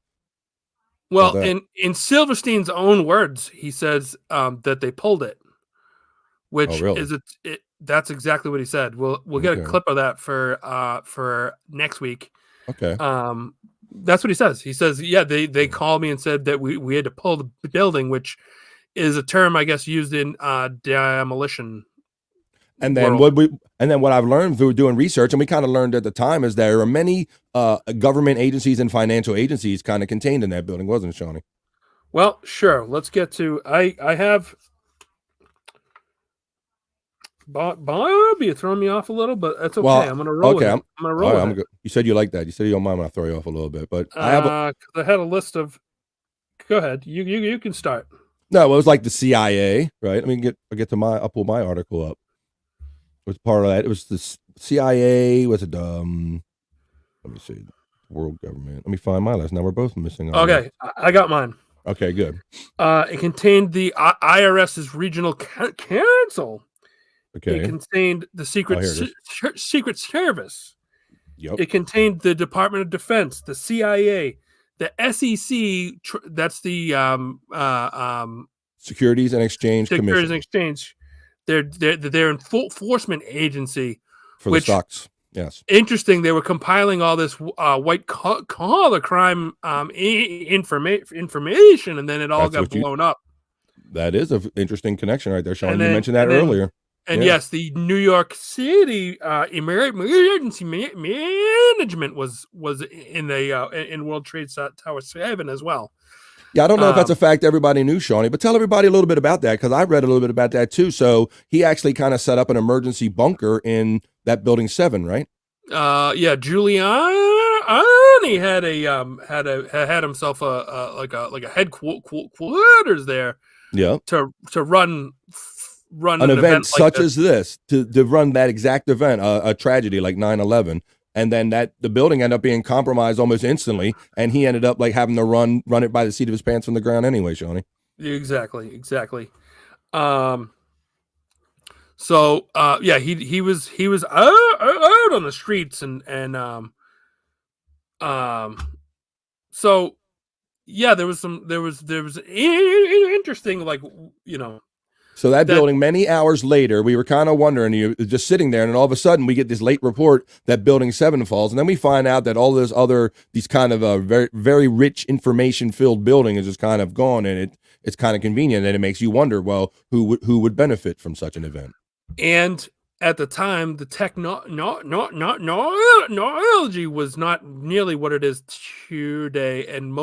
Well, in Silverstein's own words, he says that they pulled it, which is that's exactly what he said. We'll get a clip of that for next week. Okay. That's what he says. He says, yeah, they called me and said that we had to pull the building, which is a term I guess used in demolition. And then what I've learned through doing research, and we kind of learned at the time, is there are many government agencies and financial agencies kind of contained in that building, wasn't it, Shawnee? Well, sure. Let's get to. I have. Bob, you're throwing me off a little, but that's okay. I'm going to roll with it. I'm going to roll with it. You said you like that. You said you don't mind when I throw you off a little bit, but I had a list of. Go ahead. You can start. No, it was like the CIA, right? I'll pull my article up. It was part of that. It was the CIA. Was it? Let me see. World government. Let me find my list. Now we're both missing. Okay, I got mine. Okay, good. It contained the IRS's regional council. Okay. It contained the Secret Service. Yep. It contained the Department of Defense, the CIA, the SEC. That's the Securities and Exchange Commission. Securities and Exchange. They're an enforcement agency for the stocks. Yes. Interesting. They were compiling all this white collar crime information, and then it all got blown up. That is an interesting connection right there, Sean. You mentioned that earlier. And yes, the New York City emergency management was in the in World Trade Tower 7 as well. Yeah, I don't know if that's a fact everybody knew, Shawnee, but tell everybody a little bit about that, because I read a little bit about that too. So he actually kind of set up an emergency bunker in that building 7, right? Yeah, Giuliani had himself a headquarters there. Yeah, to run an event such as this, to run that exact event, a tragedy like 9/11. And then the building ended up being compromised almost instantly, and he ended up like having to run it by the seat of his pants from the ground anyway, Shawnee. Exactly. So yeah, he was out on the streets and so yeah, there was interesting, like, you know. So that building, many hours later, we were kind of wondering, you just sitting there, and all of a sudden we get this late report that building 7 falls, and then we find out that all these kind of very, very rich information filled building is just kind of gone, and it's kind of convenient, and it makes you wonder, well, who would benefit from such an event? And at the time, the technology was not nearly what it is today, and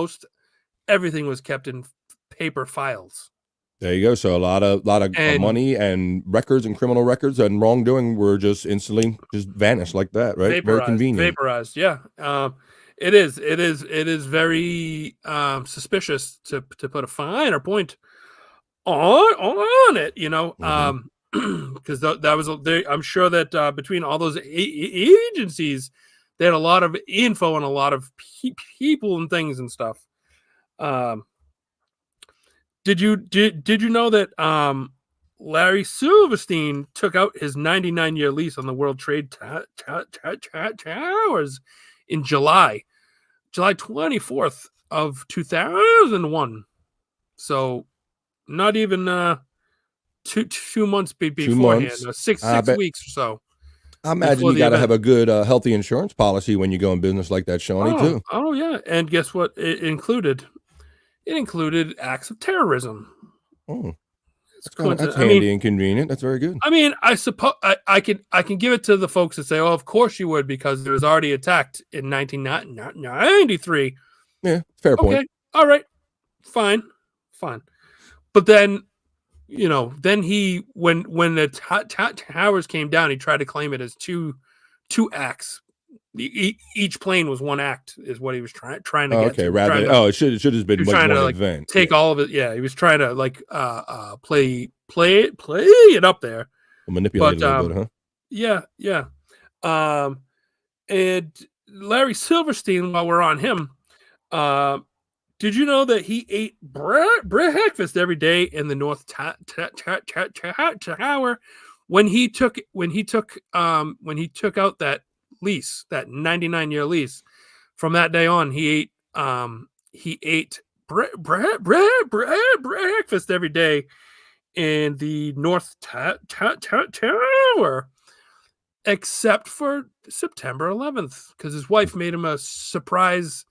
everything was kept in paper files. There you go. So a lot of money and records and criminal records and wrongdoing were just instantly just vanished like that, right? Very convenient. Vaporized, yeah. It is very suspicious to put a finer point on it, you know. Because that was I'm sure that between all those agencies, they had a lot of info and a lot of people and things and stuff. Did you know that Larry Silverstein took out his 99-year lease on the World Trade Towers in July 24th of 2001? So not even two months beforehand, 6 weeks or so. I imagine you got to have a good healthy insurance policy when you go in business like that, Shawnee, too. Oh yeah, and guess what? It included acts of terrorism. Oh, that's handy and convenient. That's very good. I mean, I suppose I can give it to the folks that say, "Oh, of course you would," because it was already attacked in 1993. Yeah, fair point. Okay, all right, fine. But then, you know, he when the towers came down, he tried to claim it as two acts. Each plane was one act, is what he was trying to get. Okay, it should have been one event. Take all of it. Yeah, he was trying to play it up there, manipulate it a little bit, huh? Yeah. And Larry Silverstein, while we're on him, did you know that he ate breakfast every day in the North Tower when he took out that lease, that 99-year lease? From that day on, he ate breakfast every day in the North Tower, except for September 11th, because his wife made him a surprise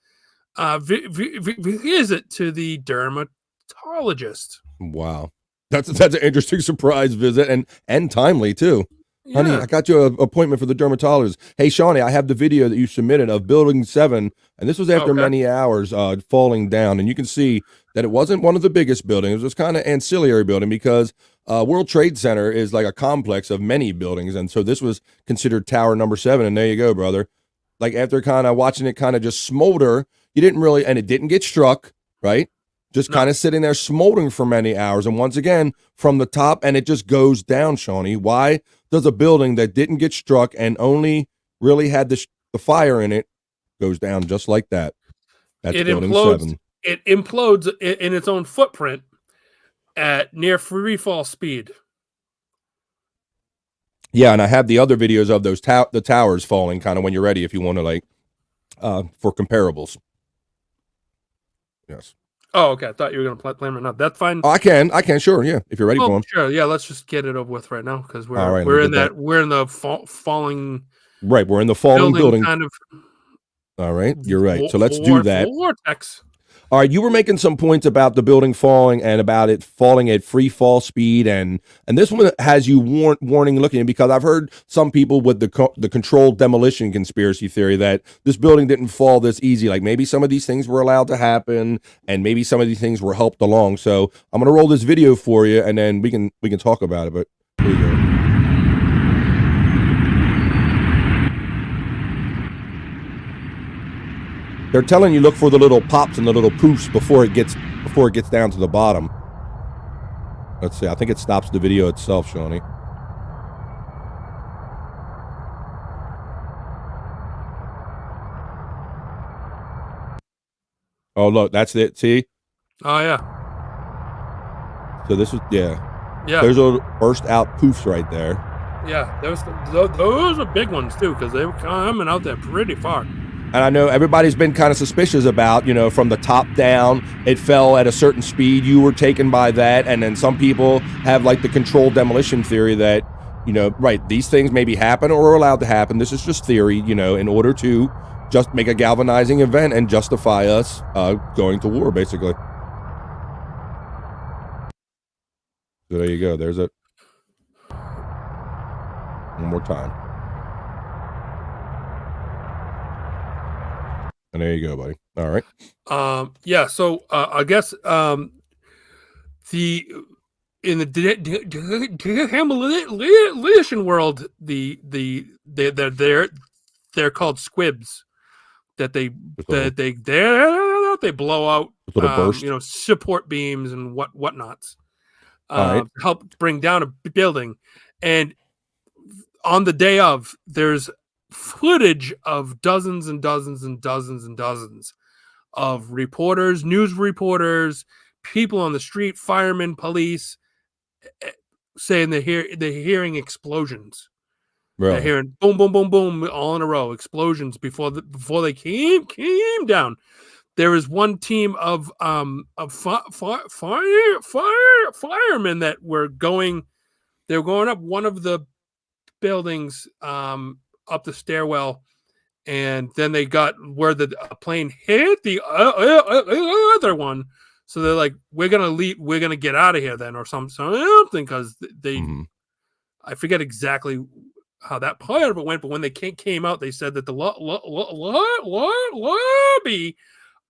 visit to the dermatologist. Wow, that's an interesting surprise visit and timely too. Yeah. Honey, I got you an appointment for the dermatologist. Hey, Shawnee, I have the video that you submitted of Building 7, and this was after many hours falling down, and you can see that it wasn't one of the biggest buildings. It was kind of ancillary building because World Trade Center is like a complex of many buildings, and so this was considered Tower number 7, and there you go, brother. Like after kind of watching it kind of just smolder, you didn't really, and it didn't get struck, right? Just kind of sitting there smoldering for many hours, and once again, from the top, and it just goes down, Shawnee. Why does a building that didn't get struck and only really had the fire in it goes down just like that? That's Building 7. It implodes in its own footprint at near free fall speed. Yeah, and I have the other videos of those the towers falling kind of when you're ready if you want to, like, for comparables. Yes. Oh, okay. I thought you were going to play them or not. That's fine. Oh, I can, sure, yeah. If you're ready for them, sure, yeah. Let's just get it over with right now because All right, we're in the falling. Right, we're in the falling building. Kind of. All right, you're right. So let's do that. Vortex. All right, you were making some points about the building falling and about it falling at free fall speed, and this one has you warning looking, because I've heard some people with the controlled demolition conspiracy theory that this building didn't fall this easy. Like maybe some of these things were allowed to happen, and maybe some of these things were helped along. So I'm gonna roll this video for you, and then we can talk about it. But here you go. They're telling you look for the little pops and the little poofs before it gets down to the bottom. Let's see. I think it stops the video itself, Shuli. Oh, look, that's it. See? Oh yeah. So this is yeah. There's a burst out poofs right there. Yeah, those are big ones too, because they were coming out there pretty far. And I know everybody's been kind of suspicious about, from the top down, it fell at a certain speed. You were taken by that. And then some people have like the controlled demolition theory that, right, these things maybe happen or are allowed to happen. This is just theory, in order to just make a galvanizing event and justify us going to war, basically. So there you go. There's it. One more time. And there you go, buddy. All right. Yeah. So I guess in the demolition world, they're called squibs. That they blow out, support beams and whatnots, help bring down a building. And on the day of, there's footage of dozens and dozens and dozens and dozens of reporters, news reporters, people on the street, firemen, police, saying they're hearing explosions. Really? They're hearing boom, boom, boom, boom, all in a row, explosions before they came down. There was one team of firemen that were going. They were going up one of the buildings, up the stairwell, and then they got where the plane hit the other one. So they're like, we're gonna leave, we're gonna get out of here then, or something, because they I forget exactly how that part of it went, but when they came out, they said that the lobby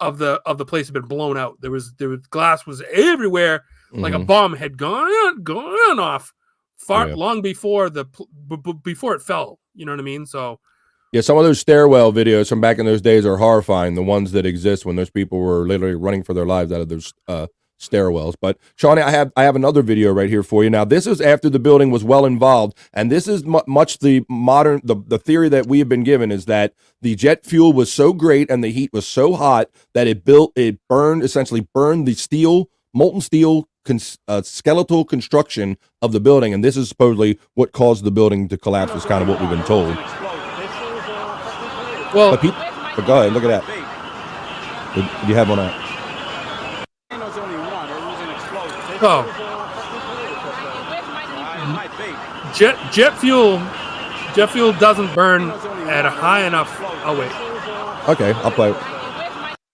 of the place had been blown out. There was glass was everywhere, like a bomb had gone off long before before it fell. You know what I mean? So yeah, some of those stairwell videos from back in those days are horrifying. The ones that exist when those people were literally running for their lives out of those stairwells. But Shuli, I have another video right here for you. Now, this is after the building was well involved, and this is much the modern the theory that we have been given is that the jet fuel was so great and the heat was so hot that it burned the molten steel skeletal construction of the building, and this is supposedly what caused the building to collapse. Is kind of what we've been told. Well, but go ahead, look at that. Do you have one out? Oh, jet fuel doesn't burn at a high enough. Oh wait. Okay, I'll play.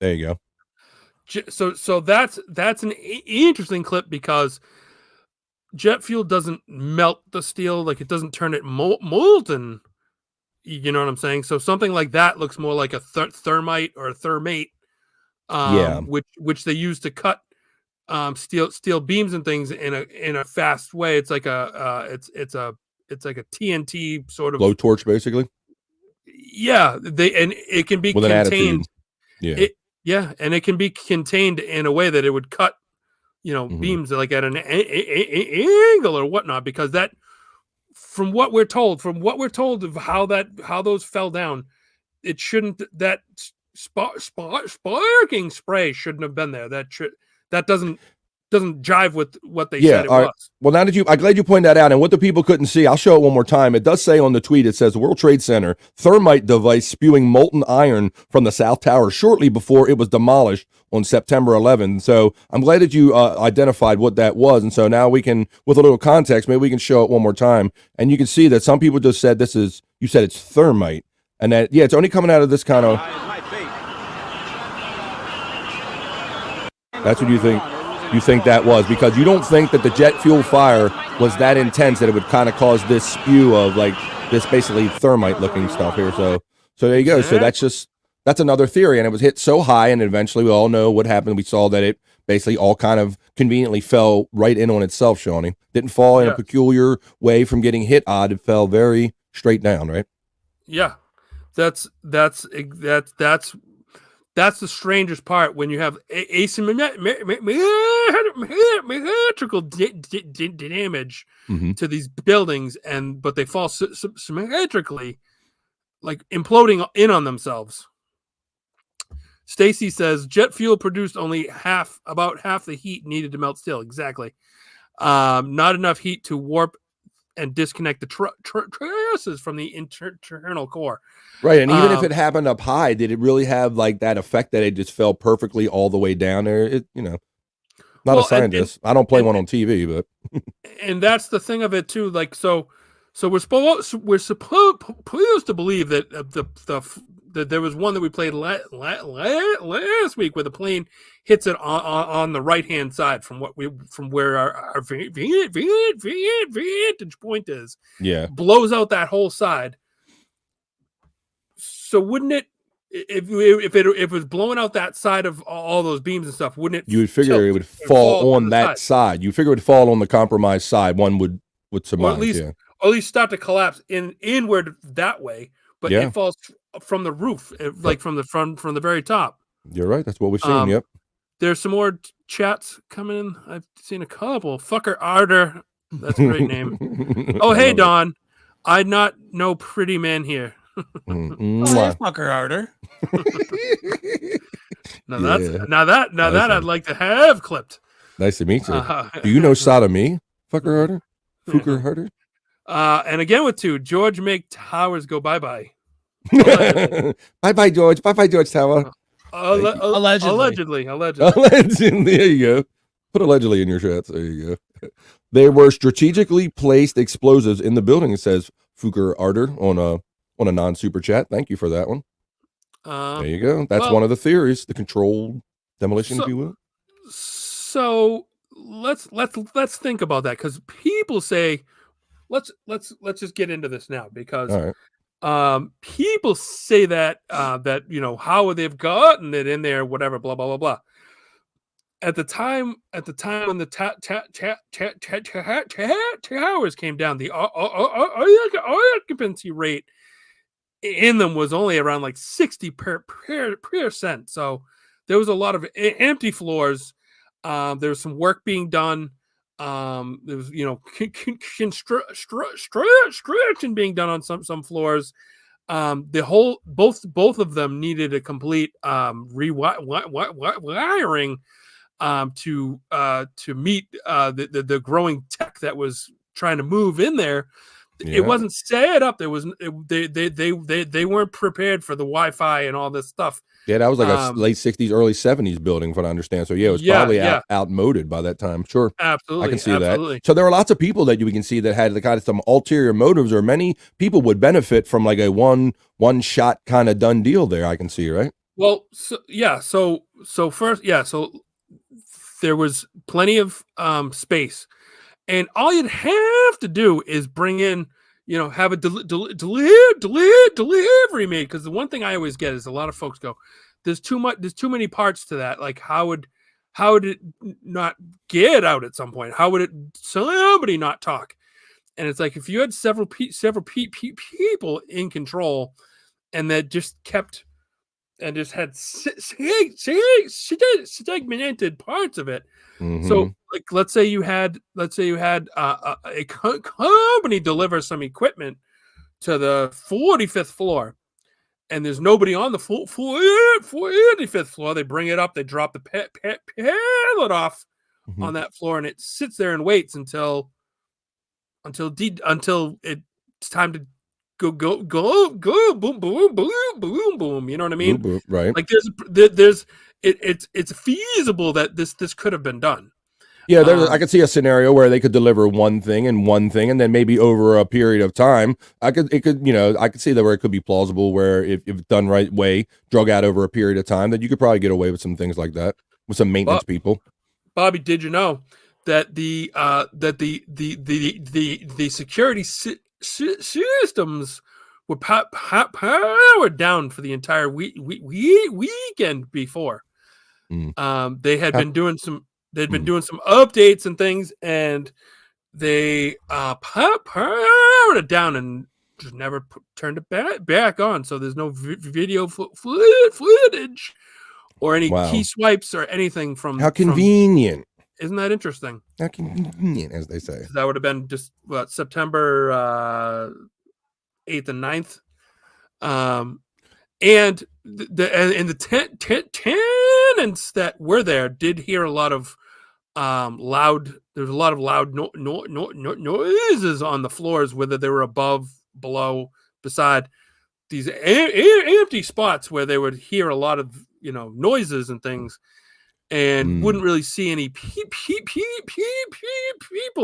There you go. So that's an interesting clip, because jet fuel doesn't melt the steel, like it doesn't turn it molten. You know what I'm saying? So something like that looks more like a thermite or a thermate, which they use to cut steel beams and things in a fast way. It's like it's like a TNT sort of blowtorch, basically. Yeah, it can be with contained. Yeah. And it can be contained in a way that it would cut, beams like at an angle or whatnot, because that, from what we're told of how those fell down, it shouldn't, that sparking spray shouldn't have been there. That doesn't jive with what they said it was. Well, now that I'm glad you pointed that out. And what the people couldn't see, I'll show it one more time. It does say on the tweet, it says World Trade Center thermite device spewing molten iron from the South Tower shortly before it was demolished on September 11th. So I'm glad that you identified what that was. And so now we can, with a little context, maybe we can show it one more time. And you can see that some people just said you said it's thermite. And that, yeah, it's only coming out of this kind of. That's what you think. You think that was because you don't think that the jet fuel fire was that intense that it would kind of cause this spew of like this basically thermite looking stuff here. So there you go. So that's another theory. And it was hit so high, and eventually we all know what happened. We saw that it basically all kind of conveniently fell right in on itself, Shawnee. Didn't fall in a peculiar way from getting hit odd. It fell very straight down, right? Yeah. That's the strangest part when you have asymmetrical damage to these buildings, but they fall symmetrically, like imploding in on themselves. Stacy says jet fuel produced only about half the heat needed to melt steel. Exactly. Not enough heat to warp and disconnect the trusses from the internal core. Right, and even if it happened up high, did it really have like that effect that it just fell perfectly all the way down there? Not a scientist. I don't play one on TV, but and that's the thing of it too. Like so we're supposed to believe that that there was one that we played last week where the plane hits it on the right hand side from where our vantage point is. Yeah, blows out that whole side. So wouldn't it, if it was blowing out that side of all those beams and stuff, wouldn't it? You would figure it would fall on that side. You figure it would fall on the compromised side. One would surmise, or at least start to collapse inward that way. But it falls from the roof, like from the very top. You're right. That's what we've seen. Yep. There's some more chats coming in. I've seen a couple. Fucker Arter. That's a great name. Oh, hey, Don. I not know pretty man here. Fucker Arter. Now that I'd like to have clipped. Nice to meet you. Do you know Sodomy? Fucker Arter? Fucker Arter? And again with two, George make towers go bye-bye. Bye-bye, George. Bye-bye, George Tower. Allegedly. There you go. Put allegedly in your chats. There you go. There were strategically placed explosives in the building, it says Fuker Arter on a non-super chat. Thank you for that one. There you go. That's one of the theories, the controlled demolition, if you will. So let's think about that, because people say let's just get into this now, because people say that how would they've gotten it in there, whatever, blah blah blah blah. At the time when the towers came down, the occupancy rate in them was only around like 60%. So there was a lot of empty floors. There was some work being done. There was construction being done on some floors. Both of them needed a complete rewiring to meet the growing tech that was trying to move in there. Yeah. It wasn't set up. They weren't prepared for the Wi-Fi and all this stuff. Yeah, that was like a late 60s, early 70s building, from what I understand. So yeah, it was probably outmoded by that time. Sure, absolutely, I can see that. So there were lots of people that we can see that had the kind of some ulterior motives, or many people would benefit from like a one shot kind of done deal there. I can see, right? Well, so first, so there was plenty of space. And all you'd have to do is bring in, have a delivery made. Because the one thing I always get is a lot of folks go, there's too many parts to that. Like how would it not get out at some point? How would somebody not talk? And it's like, if you had several people in control, and that just kept and just had segmented parts of it. Mm-hmm. So, like, let's say you had a company deliver some equipment to the 45th floor, and there's nobody on the 45th floor. They bring it up, they drop the pallet off on that floor, and it sits there and waits until it's time to go boom boom boom boom boom. You know what I mean? Boom, right. Like it's feasible that this could have been done. Yeah, I could see a scenario where they could deliver one thing, and then maybe over a period of time, I could see that where it could be plausible where if done right way, drug out over a period of time, that you could probably get away with some things like that with some maintenance people. Bobby, did you know that the security systems were powered down for the entire weekend before? They had been doing some. They'd been doing some updates and things, and they powered it down and just never turned it back on. So there's no video footage or any key swipes or anything from. How convenient! Isn't that interesting? How convenient, as they say. That would have been just September 8th and 9th. And the tenants that were there did hear a lot of loud. There's a lot of loud noises on the floors, whether they were above, below, beside these empty spots where they would hear a lot of noises and things, and wouldn't really see any people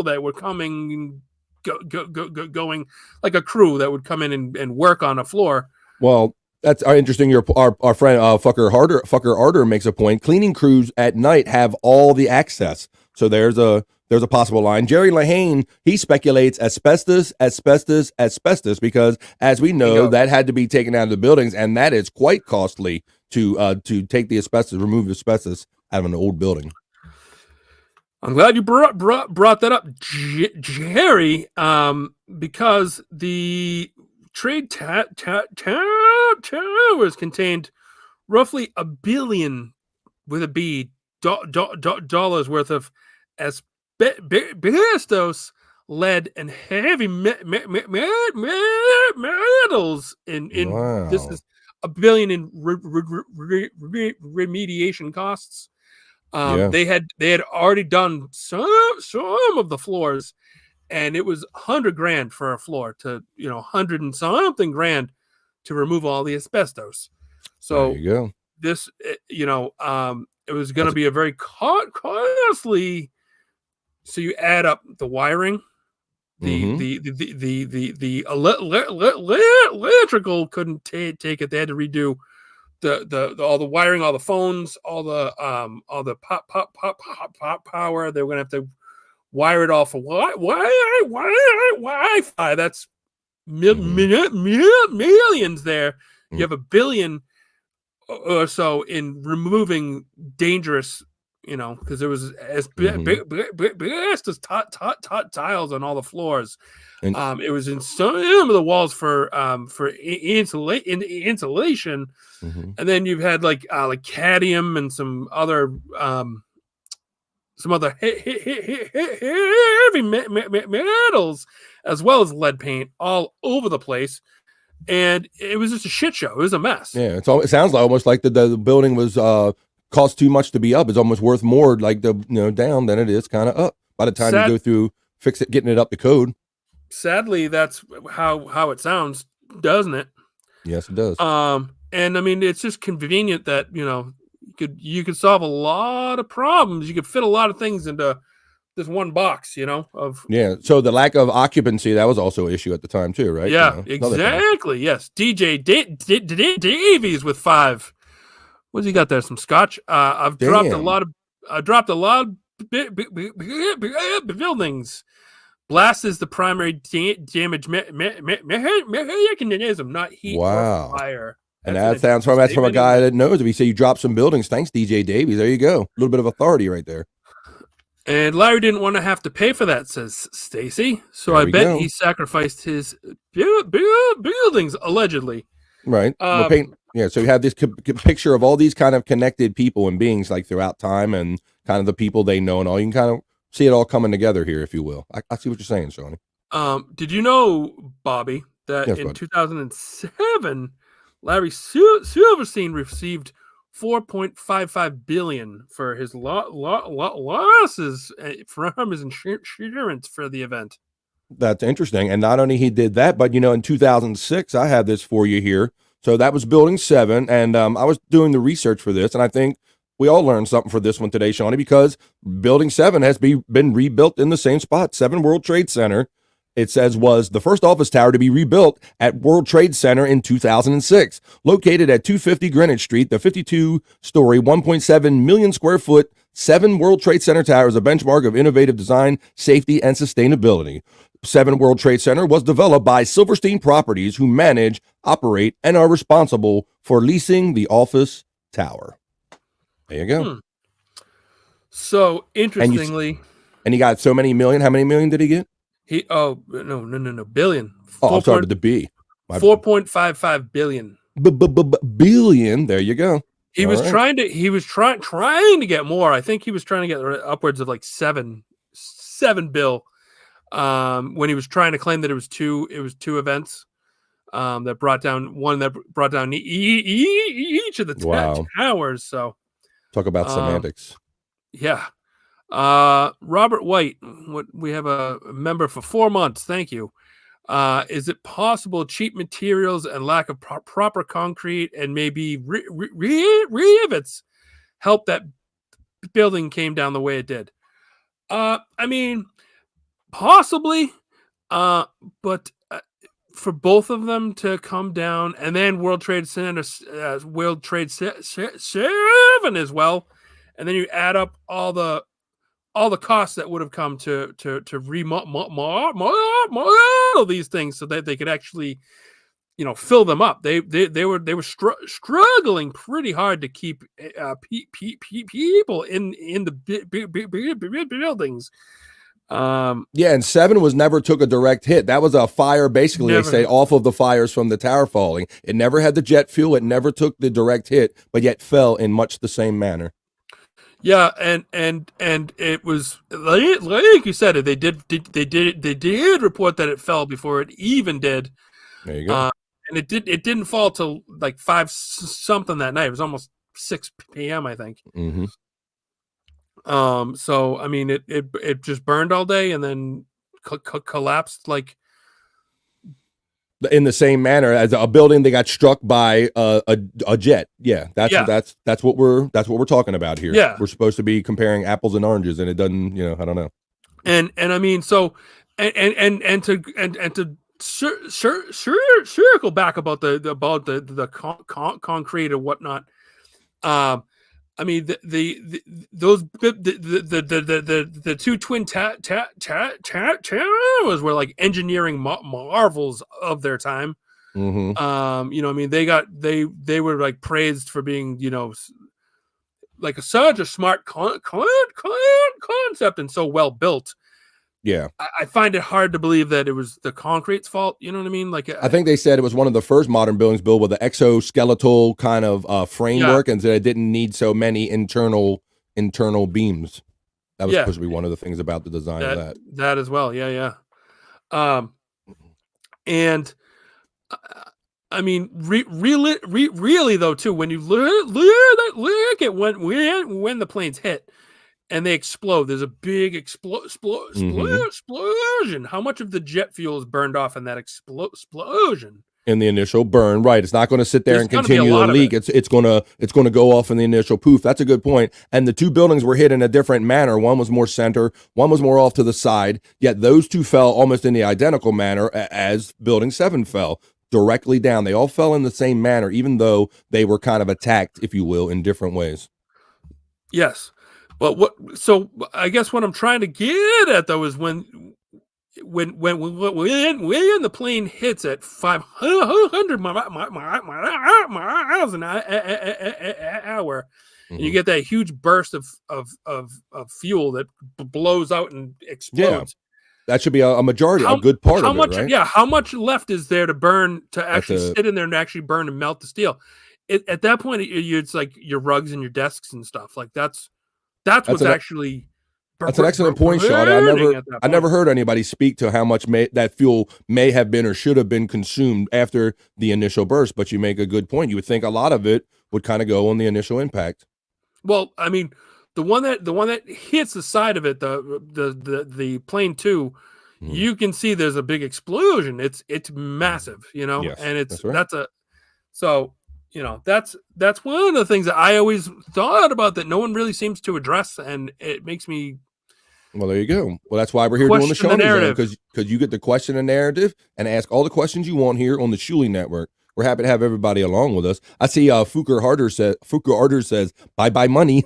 that were coming, going like a crew that would come in and work on a floor. Well, that's interesting. Our friend Fucker Arter makes a point. Cleaning crews at night have all the access. So there's a possible line. Jerry Lahane, he speculates asbestos, because as we know, that had to be taken out of the buildings, and that is quite costly to take the asbestos, remove the asbestos out of an old building. I'm glad you brought that up, Jerry, because the trade towers contained roughly $1 billion with a B dollars worth of asbestos, lead, and heavy metals. This is $1 billion in remediation costs. They had already done some of the floors, and it was $100,000 for a floor to, $100 and something grand to remove all the asbestos. So there you go. This, it was going to be a very costly. So you add up the wiring, the electrical couldn't take it. They had to redo the all the wiring, all the phones, all the pop power. They were going to have to wire it off for Wi-Fi. That's millions there. You have $1 billion or so in removing dangerous, because there was asbestos tiles on all the floors. And it was in some of the walls for insulation, and then you've had like cadmium and some other heavy metals, as well as lead paint all over the place. And it was just a shit show. It was a mess. Yeah, it sounds like almost like the building was cost too much to be up. It's almost worth more down than it is kind of up by the time you go through fix it, getting it up to code. Sadly, that's how it sounds, doesn't it? Yes, it does. And I mean, it's just convenient that you could solve a lot of problems. You could fit a lot of things into this one box, So the lack of occupancy, that was also an issue at the time too, right? Yeah, exactly. Yes. DJ Davies with 5. What's he got there? Some scotch. I've dropped a lot of buildings. Blast is the primary damage mechanism, not heat or fire. And that's from a guy that knows. If you say you drop some buildings, thanks DJ Davies. There you go. A little bit of authority right there. And Larry didn't want to have to pay for that, says Stacy. So I bet he sacrificed his buildings, allegedly. Right. So you have this picture of all these kind of connected people and beings like throughout time, and kind of the people they know and all. You can kind of see it all coming together here, if you will. I see what you're saying, Shawnee. Did you know, Bobby, that in 2007, Larry Silverstein received $4.55 billion for his losses from his insurance for the event. That's interesting. And not only he did that, but in 2006, I have this for you here. So that was Building 7, and I was doing the research for this, and I think we all learned something for this one today, Shawnee, because Building 7 has been rebuilt in the same spot. 7 World Trade Center, it says, was the first office tower to be rebuilt at World Trade Center in 2006. Located at 250 Greenwich Street, the 52-story, 1.7 million square foot 7 World Trade Center tower is a benchmark of innovative design, safety, and sustainability. 7 World Trade Center was developed by Silverstein Properties, who manage, operate, and are responsible for leasing the office tower. There you go. So, interestingly... And he got so many million. How many million did he get? No, billion. Oh, I'm sorry, the B. 4.55 billion. Billion. There you go. He was trying to get more. I think he was trying to get upwards of like seven bill. When he was trying to claim that it was two events that brought down each of the towers. So talk about semantics. Yeah. Robert White, we have a member for 4 months. Thank you. Is it possible cheap materials and lack of proper concrete and maybe rivets help that building came down the way it did? I mean, possibly, but for both of them to come down, and then World Trade Center, World Trade 7 as well, and then you add up all the costs that would have come to remodel these things so that they could actually, fill them up. They were struggling pretty hard to keep people in the buildings. And 7 was never took a direct hit. That was a fire, basically, they say, off of the fires from the tower falling. It never had the jet fuel. It never took the direct hit, but yet fell in much the same manner. Yeah, and it was like you said, they did report that it fell before it even did. There you go. And it didn't fall till like 5 something that night. It was almost 6 p.m. I think. Mm-hmm. So I mean, it just burned all day and then collapsed like in the same manner as a building that got struck by a jet. Yeah, that's what we're talking about here. Yeah, we're supposed to be comparing apples and oranges, and it doesn't. I don't know. And I mean, so and to circle back about the concrete and whatnot. I mean, the two twin towers were like engineering marvels of their time. Mm-hmm. I mean, they were like praised for being, like such a smart concept and so well built. Yeah, I find it hard to believe that it was the concrete's fault. You know what I mean? Like, I think they said it was one of the first modern buildings built with an exoskeletal kind of framework, and that it didn't need so many internal beams. That was supposed to be one of the things about the design of that. That as well. Yeah. And I mean, really though, too, when you look at when the planes hit. And they explode. There's a big explosion. How much of the jet fuel is burned off in that explosion? In the initial burn, right? It's not going to sit there and continue to leak. It's going to go off in the initial poof. That's a good point. And the two buildings were hit in a different manner. One was more center. One was more off to the side. Yet those two fell almost in the identical manner as Building 7 fell directly down. They all fell in the same manner, even though they were kind of attacked, if you will, in different ways. Yes. But so I guess what I'm trying to get at though is when the plane hits at 500 miles an hour, and you get that huge burst of fuel that blows out and explodes. Yeah. That should be a majority, a good part of it, right? Yeah, how much left is there to burn, to actually sit in there and actually burn and melt the steel? At that point, it's like your rugs and your desks and stuff. Like that's what's actually. That's an excellent point, Sean. I never heard anybody speak to how much that fuel may have been or should have been consumed after the initial burst. But you make a good point. You would think a lot of it would kind of go on the initial impact. Well, I mean, the one that hits the side of it, the plane 2, you can see there's a big explosion. It's massive, you know, Yes, and that's right. So, you know, that's one of the things that I always thought about that no one really seems to address, and it makes me. Well, there you go. Well, that's why we're here doing the Seany Zone, because you get to question the narrative and ask all the questions you want here on the Shuli Network. We're happy to have everybody along with us. I see Fuker Harder says, bye-bye money.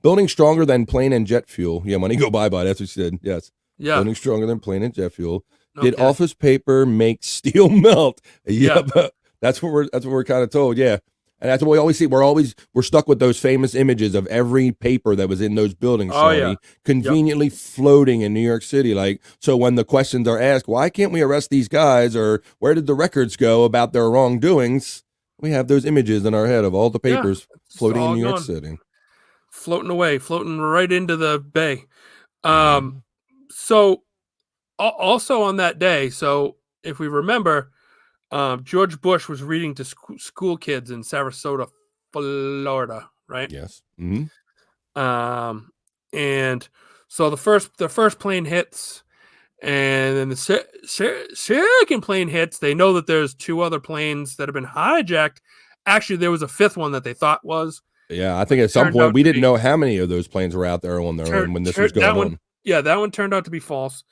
Building stronger than plane and jet fuel. Yeah, money go bye-bye. That's what she said. Yes. Yeah. Building stronger than plane and jet fuel. Okay. Did office paper make steel melt? Yeah, but that's what we're kind of told. Yeah. And that's what we always see. We're stuck with those famous images of every paper that was in those buildings, conveniently floating in New York City. Like, so when the questions are asked, why can't we arrest these guys, or where did the records go about their wrongdoings? We have those images in our head of all the papers floating in New York City. Floating away, floating right into the bay. So also on that day, so if we remember, George Bush was reading to school kids in Sarasota, Florida, right? Yes. And so the first plane hits, and then the second plane hits. They know that there's 2 other planes that have been hijacked. Actually, there was a 5th one that they thought was. Yeah, I think at some point we didn't know how many of those planes were out there on their own when this was going on. Yeah, that one turned out to be false.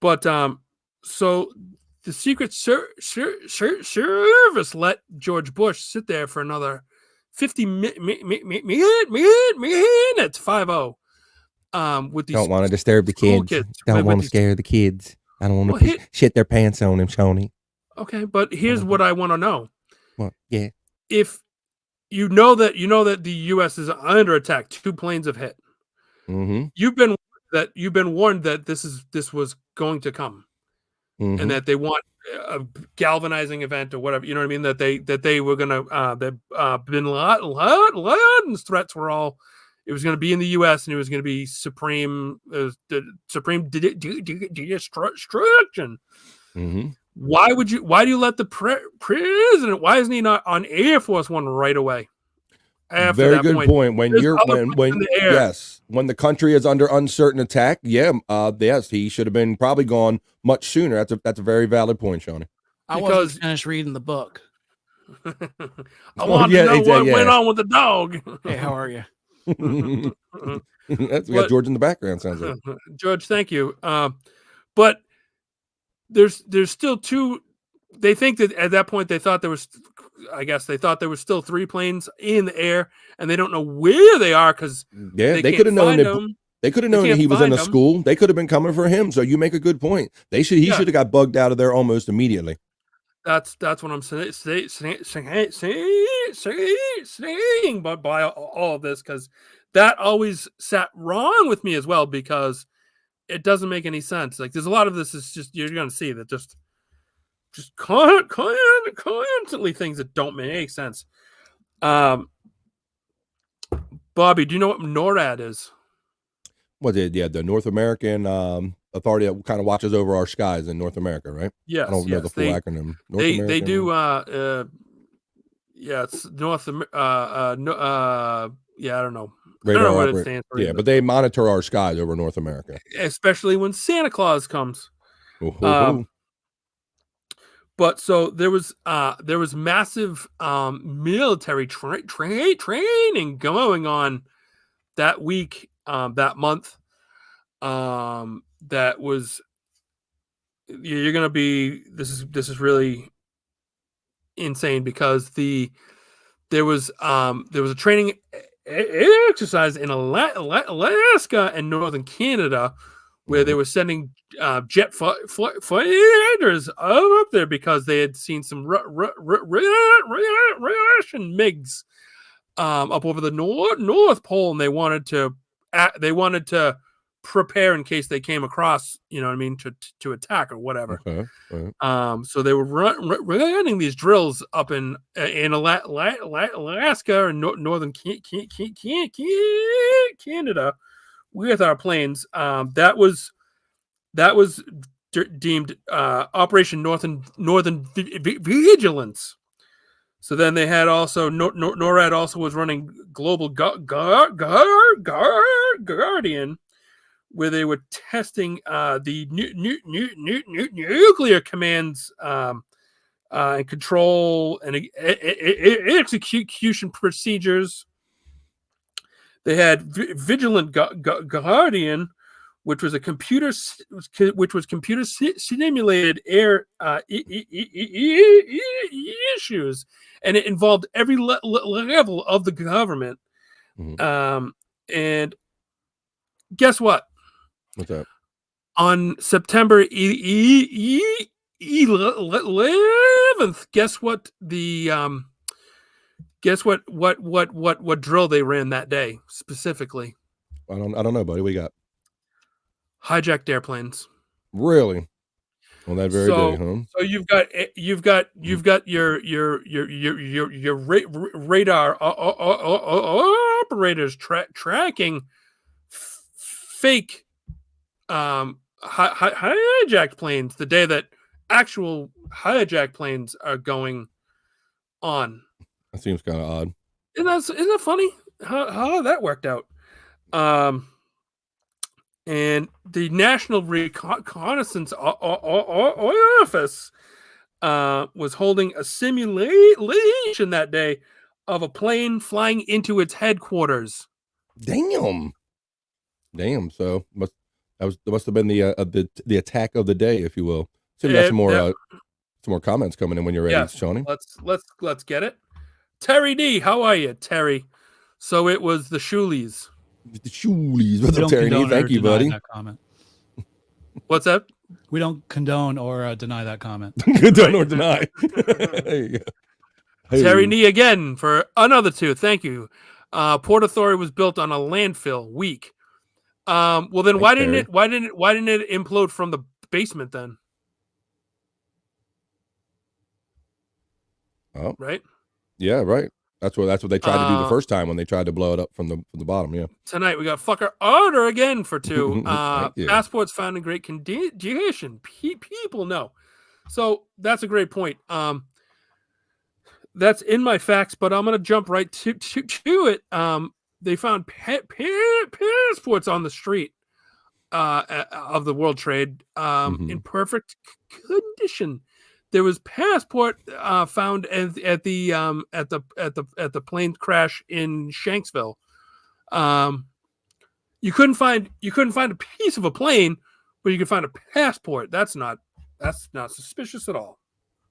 But so the Secret Service let George Bush sit there for another 50 minutes, 50. With these don't want to disturb the kids. Don't want to scare the kids. I don't want to shit their pants on them, Shony. Okay, but here's what I want to know. What? Yeah. If you know that the U.S. is under attack, 2 planes have hit. You've been warned that this was going to come, and that they want a galvanizing event or whatever. You know what I mean? That they were gonna Bin Laden's threats were all. It was going to be in the U.S. and it was going to be supreme destruction. Why do you let the president? Why isn't he not on Air Force One right away? Very good point. When the country is under uncertain attack, yes, he should have been probably gone much sooner. That's a very valid point, Shony. I wasn't finished reading the book. I want to know what went on with the dog. Hey, how are you? We got George in the background, sounds like. George, thank you. But there's still 2. They think that at that point they thought there was still 3 planes in the air, and they don't know where they are because they could have known that. They could have known that he was in a school. They could have been coming for him. So you make a good point. He should have got bugged out of there almost immediately. That's what I'm saying. But by all of this, because that always sat wrong with me as well, because it doesn't make any sense. Like, there's a lot of this is just, you're going to see that just constantly things that don't make sense. Bobby, do you know what NORAD is? The North American authority that kind of watches over our skies in North America, right? Yes. I don't know the full acronym. They do. It's North. I don't know. I don't know what it stands for. Yeah, but they monitor our skies over North America, especially when Santa Claus comes. But so there was massive military training going on that week, that month. That was, you're gonna be, this is really insane, because there was a training exercise in Alaska and northern Canada where they were sending jet fighters up there because they had seen some Russian MiGs up over the North Pole, and they wanted to prepare in case they came across, you know what I mean, to attack or whatever. Okay. So they were running these drills up in Alaska and northern Canada with our planes. That was deemed Operation Northern Vigilance. So then they had also NORAD also was running Global Guardian, where they were testing the nuclear commands and control and execution procedures. They had Vigilant Guardian, which was computer simulated air issues, and it involved every level of the government. Mhm. And guess what? What's up? On September 11th, guess what? Guess what drill they ran that day specifically? I don't know, buddy. We got Hijacked airplanes. really on that very day, huh? So you've got your radar operators tracking fake hijacked planes the day that actual hijacked planes are going on. That seems kind of odd. Isn't that funny how that worked out? And the National Reconnaissance Office was holding a simulation that day of a plane flying into its headquarters. Damn. So must have been the attack of the day, if you will. So we got some more comments coming in when you're ready, yes, Shawnee. Let's get it. Terry D, how are you, Terry? So it was the Shulis. The Shulies. What's up, Terry D? Thank you, buddy. What's that? We don't condone or deny that comment. Condone or deny. There you go. Hey. Terry Nee again for another 2. Thank you. Port Authority was built on a landfill. Weak. Well, then why didn't it implode from the basement then? Oh, right. Yeah, right. That's what they tried to do the first time when they tried to blow it up from the bottom. Yeah. Tonight we got fucker order again for 2. You. Passports found in great condition. People know. So that's a great point. That's in my facts, but I'm gonna jump right to it. They found passports on the street of the World Trade in perfect condition. There was passport found at the plane crash in Shanksville. You couldn't find a piece of a plane, but you could find a passport. That's not suspicious at all.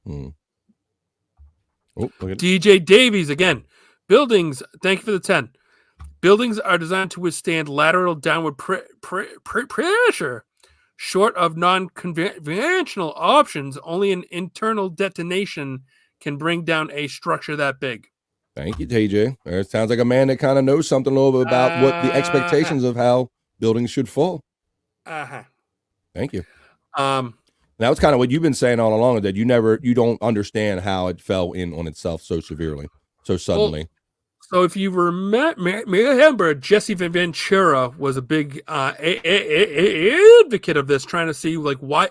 Oh, DJ Davies again. Buildings. Thank you for the 10. Buildings are designed to withstand lateral downward pressure. Short of non-conventional options, only an internal detonation can bring down a structure that big. Thank you, TJ. It sounds like a man that kind of knows something a little bit about what the expectations of how buildings should fall. Thank you. That was kind of what you've been saying all along, that you don't understand how it fell in on itself so severely, so suddenly. Well, so if you remember, Jesse Ventura was a big advocate of this, trying to see like why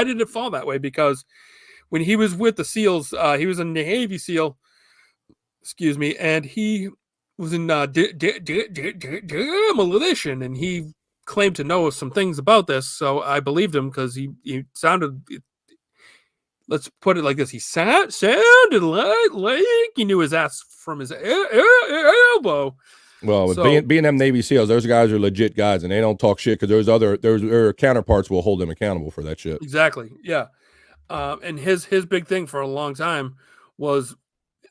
did it fall that way? Because when he was with the SEALs, he was a Navy SEAL, and he was in demolition, and he claimed to know some things about this. So I believed him because he sounded. Let's put it like this: he sounded like he knew his ass from his elbow. Well, being them Navy SEALs, those guys are legit guys, and they don't talk shit because their counterparts will hold them accountable for that shit. Exactly, yeah. And his big thing for a long time was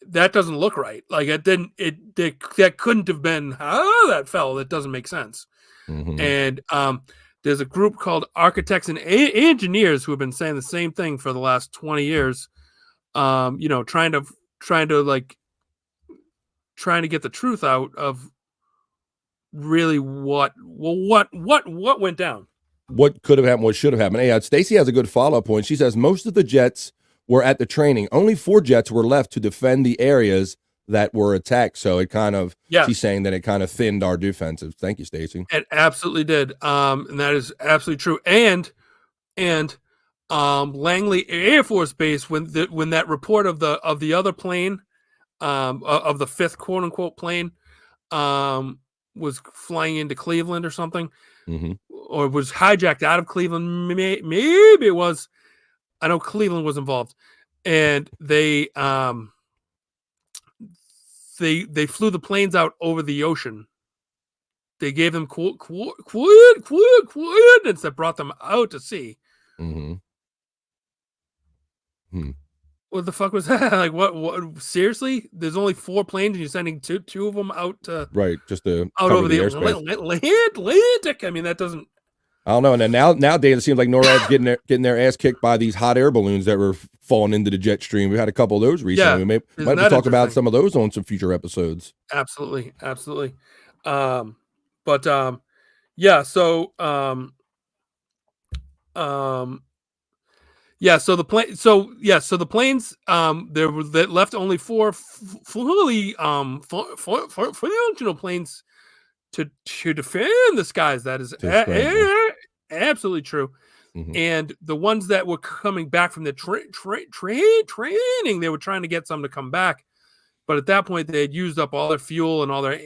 that doesn't look right. Like that couldn't have been how that fell. That doesn't make sense. And there's a group called Architects and Engineers who have been saying the same thing for the last 20 years. Trying to get the truth out of really what went down. What could have happened, what should have happened. Hey, Stacy has a good follow-up point. She says most of the jets were at the training. Only 4 jets were left to defend the areas that were attacked. So it kind of, she's saying that it kind of thinned our defensive. Thank you, Stacy. It absolutely did. And that is absolutely true. And Langley Air Force Base, when that report of the other plane, of the fifth quote unquote plane, was flying into Cleveland or something, or was hijacked out of Cleveland. Maybe it was. I know Cleveland was involved, and they flew the planes out over the ocean. They gave them coordinates that brought them out to sea. What the fuck was that? Like, what? Seriously? There's only 4 planes, and you're sending two of them out to just to out over the airspace. Atlantic. I mean, that doesn't. I don't know. And then nowadays it seems like NORAD's getting their ass kicked by these hot air balloons that were falling into the jet stream. We had a couple of those recently. Yeah, We might have to talk about some of those on some future episodes. Absolutely. Yeah. So the planes there were that left only 4 fully functional planes to defend the skies. That is absolutely true. And the ones that were coming back from the training, they were trying to get some to come back, but at that point they had used up all their fuel and all their ammo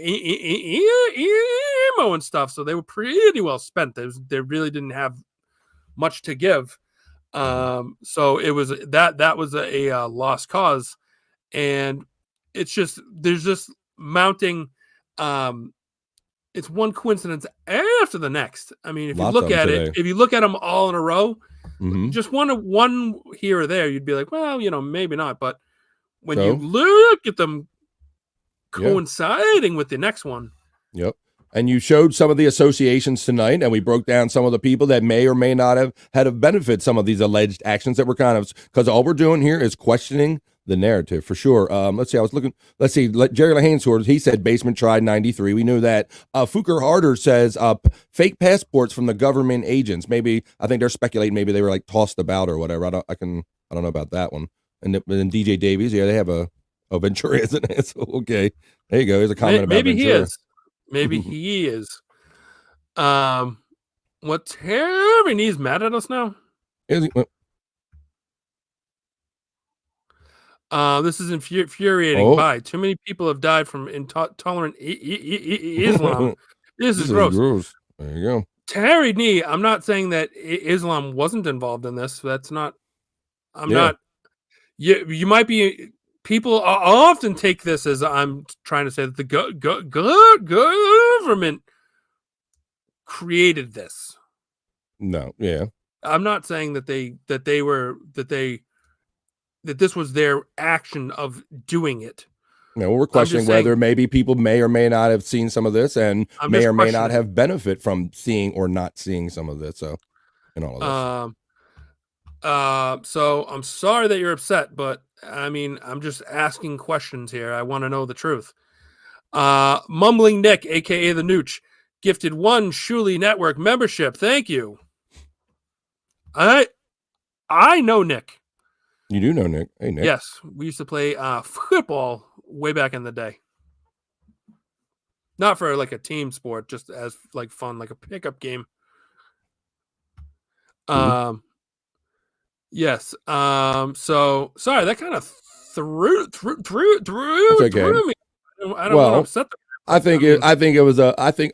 and stuff, so they were pretty well spent. They really didn't have much to give. So it was that was a lost cause, and it's just there's just mounting. It's one coincidence after the next. I mean, if you look at them all in a row, just one here or there, you'd be like, well, maybe not. But when you look at them coinciding with the next one. Yep. And you showed some of the associations tonight, and we broke down some of the people that may or may not have had a benefit some of these alleged actions that were because all we're doing here is questioning the narrative for sure. Let's see. Jerry Lahainsworth, he said basement tried 93. We knew that. Fuker Harder says fake passports from the government agents. Maybe I think they're speculating maybe they were like tossed about or whatever. I don't know about that one. And then DJ Davies, they have a Ventura, isn't it? So, okay, there you go. Here's a comment about maybe Ventura. He is. Maybe he is. What Terry Nee's mad at us now? This is infuriating. Bye. Too many people have died from intolerant Islam. This is gross. There you go. Terry Nee, I'm not saying that Islam wasn't involved in this. That's not. I'm not. You might be. People often take this as I'm trying to say that the government created this. No, yeah. I'm not saying that this was their action of doing it. No, we're questioning whether maybe people may or may not have seen some of this and may or may not have benefit from seeing or not seeing some of this. So, in all of this. So I'm sorry that you're upset, but I mean, I'm just asking questions here. I want to know the truth. Mumbling Nick, aka the Nooch, gifted 1 Shuli Network membership. Thank you. I know Nick. You do know Nick. Hey, Nick. Yes, we used to play football way back in the day. Not for like a team sport, just as like fun, like a pickup game. Yes. So sorry, that kind of threw me. I don't want to upset them. I think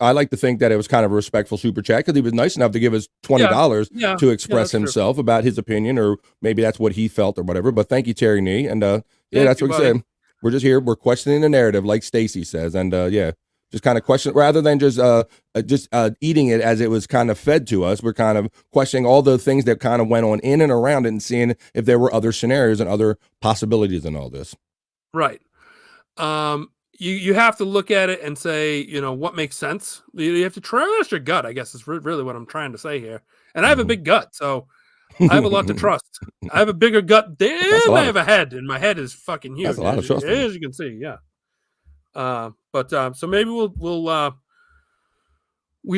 I like to think that it was kind of a respectful super chat because he was nice enough to give us $20 to express himself about his opinion, or maybe that's what he felt or whatever. But thank you, Terry Nee, and that's what he said. We're just here. We're questioning the narrative, like Stacy says, and just kind of question rather than just eating it as it was kind of fed to us. We're kind of questioning all the things that kind of went on in and around it and seeing if there were other scenarios and other possibilities in all this. Right. You have to look at it and say, what makes sense. You have to trust your gut, I guess is really what I'm trying to say here. And I have a big gut, so I have a lot to trust. I have a bigger gut than I have a head, and my head is fucking huge. That's a lot of trust. As you can see, yeah. But so maybe we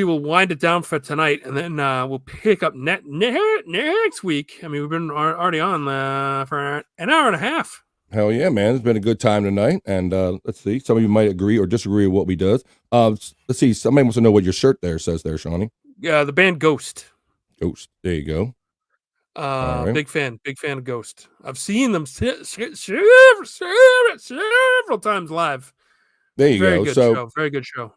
will wind it down for tonight, and then we'll pick up next week. I mean, we've been already on for an hour and a half. Hell yeah, man. It's been a good time tonight. And let's see. Some of you might agree or disagree with what we does. Let's see. Somebody wants to know what your shirt there says there, Shawnee. Yeah, the band Ghost. Ghost. There you go. right. Big fan of Ghost. I've seen them several times live. There you Very go. good So show. Very good show.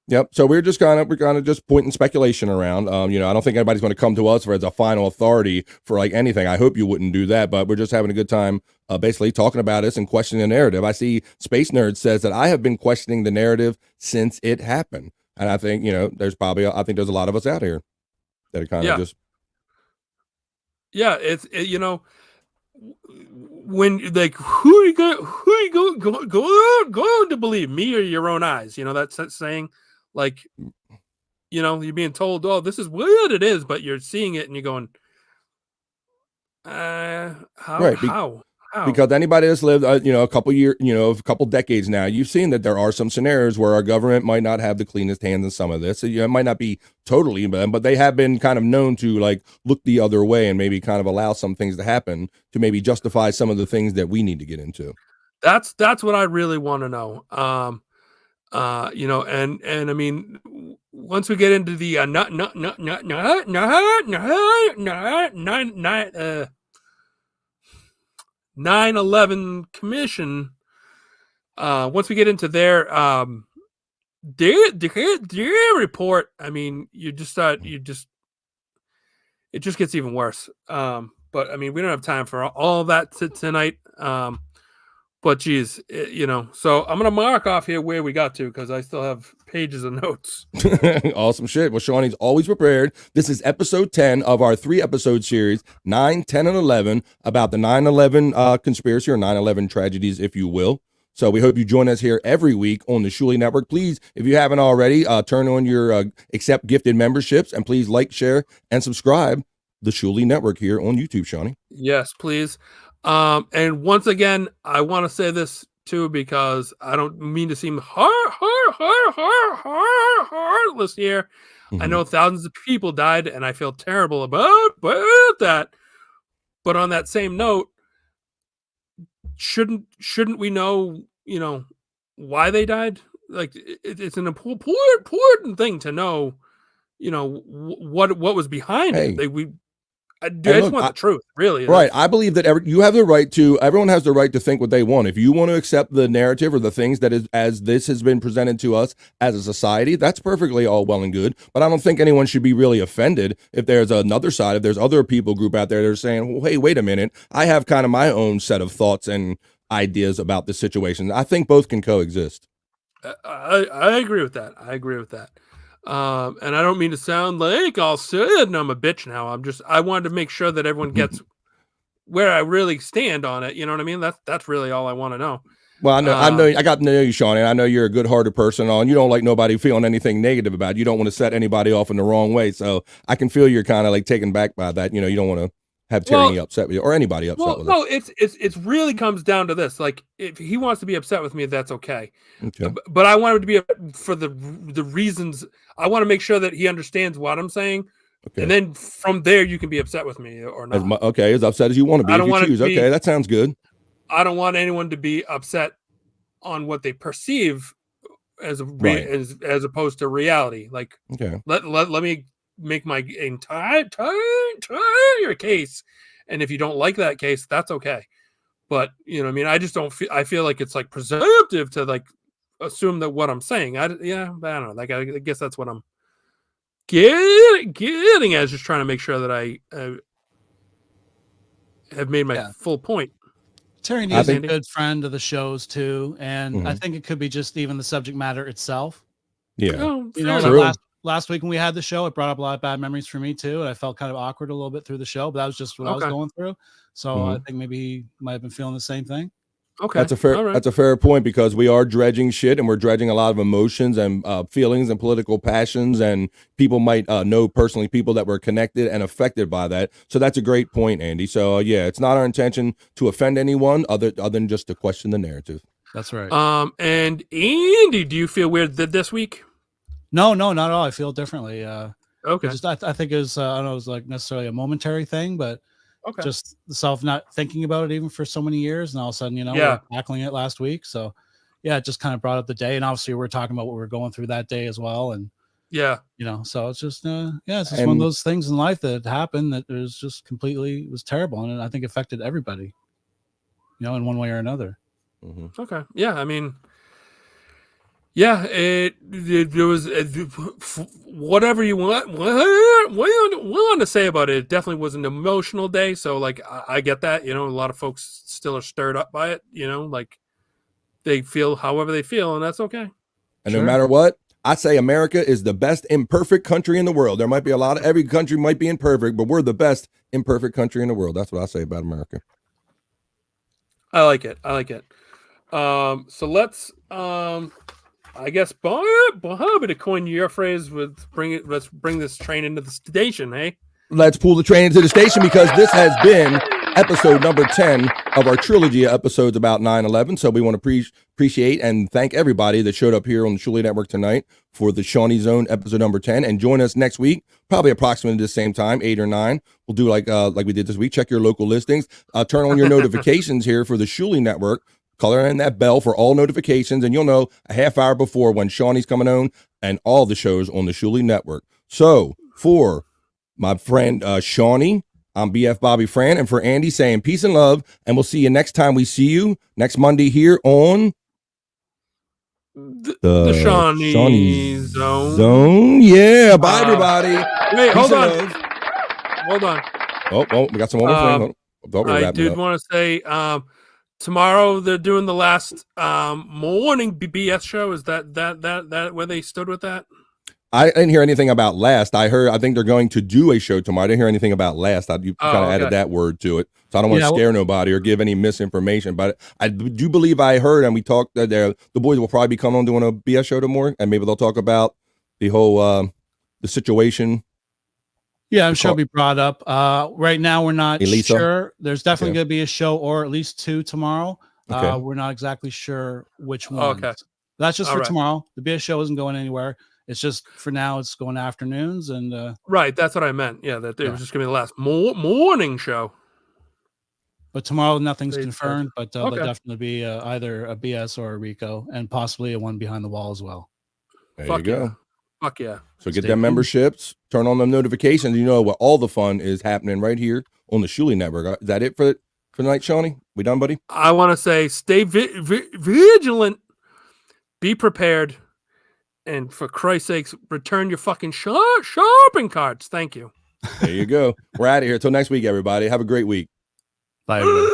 Yep. So we're kind of just pointing speculation around. I don't think anybody's going to come to us as a final authority for like anything. I hope you wouldn't do that, but we're just having a good time, basically talking about this and questioning the narrative. I see Space Nerd says that I have been questioning the narrative since it happened, and I think there's a lot of us out here that are kind of just when like who are you going to believe, me or your own eyes? That's that saying. Like, you're being told, oh, this is what it is, but you're seeing it and you're going, how? Because anybody that's lived, a couple years, a couple decades now, you've seen that there are some scenarios where our government might not have the cleanest hands in some of this. So, it might not be totally, but they have been kind of known to like look the other way and maybe kind of allow some things to happen to maybe justify some of the things that we need to get into. That's what I really want to know. And I mean, once we get into the 9/11 commission, once we get into their report, I mean, it just gets even worse. But I mean, we don't have time for all that tonight. But geez, so I'm gonna mark off here where we got to because I still have pages of notes. Awesome shit. Well, Shawnee's always prepared. This is episode 10 of our 3-episode series, 9, 10, and 11, about the 9/11 conspiracy or 9/11 tragedies, if you will. So we hope you join us here every week on the Shuli Network. Please, if you haven't already, turn on your accept gifted memberships and please like, share, and subscribe the Shuli Network here on YouTube, Shawnee. Yes, please. And once again, I want to say this too because I don't mean to seem heartless here. Mm-hmm. I know thousands of people died, and I feel terrible about that. But on that same note, shouldn't we know, why they died? Like it's an important thing to know, what was behind it. I just want the truth, really. Right. I believe that everyone has the right to think what they want. If you want to accept the narrative or the things that is as this has been presented to us as a society, that's perfectly all well and good. But I don't think anyone should be really offended if there's another side, if there's other people group out there that are saying, well, hey, wait a minute, I have kind of my own set of thoughts and ideas about this situation. I think both can coexist. I agree with that. And I don't mean to sound like all sad and I'm a bitch now. I wanted to make sure that everyone gets where I really stand on it. You know what I mean? That's really all I want to know. Well, I got to know you, Sean, and I know you're a good-hearted person. You don't like nobody feeling anything negative about it. You don't want to set anybody off in the wrong way. So I can feel you're kind of like taken back by that. You don't want to have Tyranny upset with you or anybody upset with us. It's really comes down to this. Like, if he wants to be upset with me, that's okay. But I want him to be for the reasons. I want to make sure that he understands what I'm saying. Okay. And then from there, you can be upset with me or not. As upset as you want to be. If you choose. Okay, that sounds good. I don't want anyone to be upset on what they perceive as opposed to reality. Like, let me make my entire case, and if you don't like that case, that's okay. But I mean, I just don't feel. I feel like it's like presumptive to like assume that what I'm saying. I don't know. Like I guess that's what I'm getting at. Just trying to make sure that I have made my full point. Tyranny is a good friend of the shows too, and I think it could be just even the subject matter itself. Yeah, last week when we had the show, it brought up a lot of bad memories for me too, and I felt kind of awkward a little bit through the show. But that was just what I was going through. So I think maybe he might have been feeling the same thing. Okay, that's a fair point because we are dredging shit and we're dredging a lot of emotions and feelings and political passions, and people might know personally people that were connected and affected by that. So that's a great point, Andy. So it's not our intention to offend anyone other than just to question the narrative. That's right. And Andy, do you feel weird this week? No, not at all. I feel differently. Okay. Just I think it was I don't know, it was like necessarily a momentary thing, but just the self not thinking about it even for so many years, and all of a sudden, we're tackling it last week. So it just kind of brought up the day, and obviously we're talking about what we were going through that day as well, and Yeah. So it's just it's just one of those things in life that happened that was just completely was terrible, and I think affected everybody, in one way or another. Mm-hmm. Okay. Yeah. I mean, yeah, it was whatever you want to say about it. It definitely was an emotional day. So like, I get that, a lot of folks still are stirred up by it, like they feel however they feel, and that's okay. And no matter what, I say America is the best imperfect country in the world. There might be every country might be imperfect, but we're the best imperfect country in the world. That's what I say about America. I like it. So let's, I guess, Bob, to coin your phrase, let's bring this train into the station, hey? Let's pull the train into the station, because this has been episode number 10 of our trilogy of episodes about 9/11. So we want to appreciate and thank everybody that showed up here on the Shuli Network tonight for the Seany Zone episode number 10. And join us next week, probably approximately the same time, 8 or 9. We'll do like we did this week. Check your local listings. Turn on your notifications here for the Shuli Network. Color in that bell for all notifications, and you'll know a half hour before when Shawnee's coming on and all the shows on the Shuli Network. So for my friend Shawnee, I'm BF Bobby Fran, and for Andy saying peace and love, and we'll see you next time we see you next Monday here on the Seany Zone. Yeah, bye everybody. Wait, hold on. Oh, we got some more thing. I did want to say, tomorrow they're doing the last morning BBS show. Is that where they stood with that? I didn't hear anything about last. I think they're going to do a show tomorrow. I didn't hear anything about last. You kind of added that word to it. So I don't want to scare nobody or give any misinformation. But I do believe I heard, and we talked that the boys will probably be coming on doing a BS show tomorrow, and maybe they'll talk about the whole the situation. Yeah, I'm sure it'll be brought up. Right now, we're not sure. There's definitely going to be a show, or at least 2 tomorrow. Okay. We're not exactly sure which one. Okay. That's just for tomorrow. The BS show isn't going anywhere. It's just for now. It's going afternoons, and right. That's what I meant. Yeah, that it was just going to be the last morning show. But tomorrow, nothing's confirmed. But there'll definitely be either a BS or a Rico, and possibly a one behind the wall as well. There you go. Fuck yeah. So get them memberships, turn on them notifications. You know what? All the fun is happening right here on the Shuli Network. Is that it for tonight, Shawnee? We done, buddy? I want to say stay vigilant, be prepared, and for Christ's sakes, return your fucking shopping carts. Thank you. There you go. We're out of here. Till next week, everybody. Have a great week. Bye, everybody.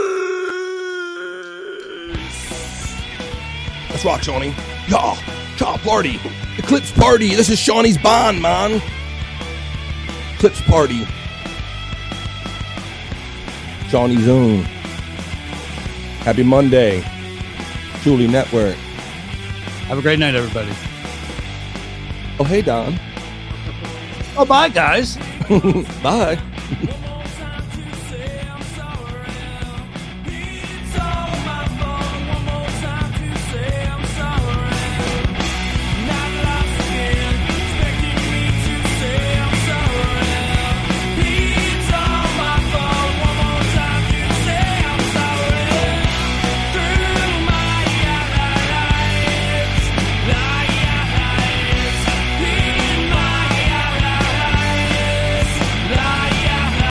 Let's rock, Shawnee. Yeah. Top party. Eclipse party. This is Shawnee's Bond, man. Eclipse party. Seany Zone. Happy Monday. Shuli Network. Have a great night, everybody. Oh, hey, Don. Oh, bye, guys. Bye.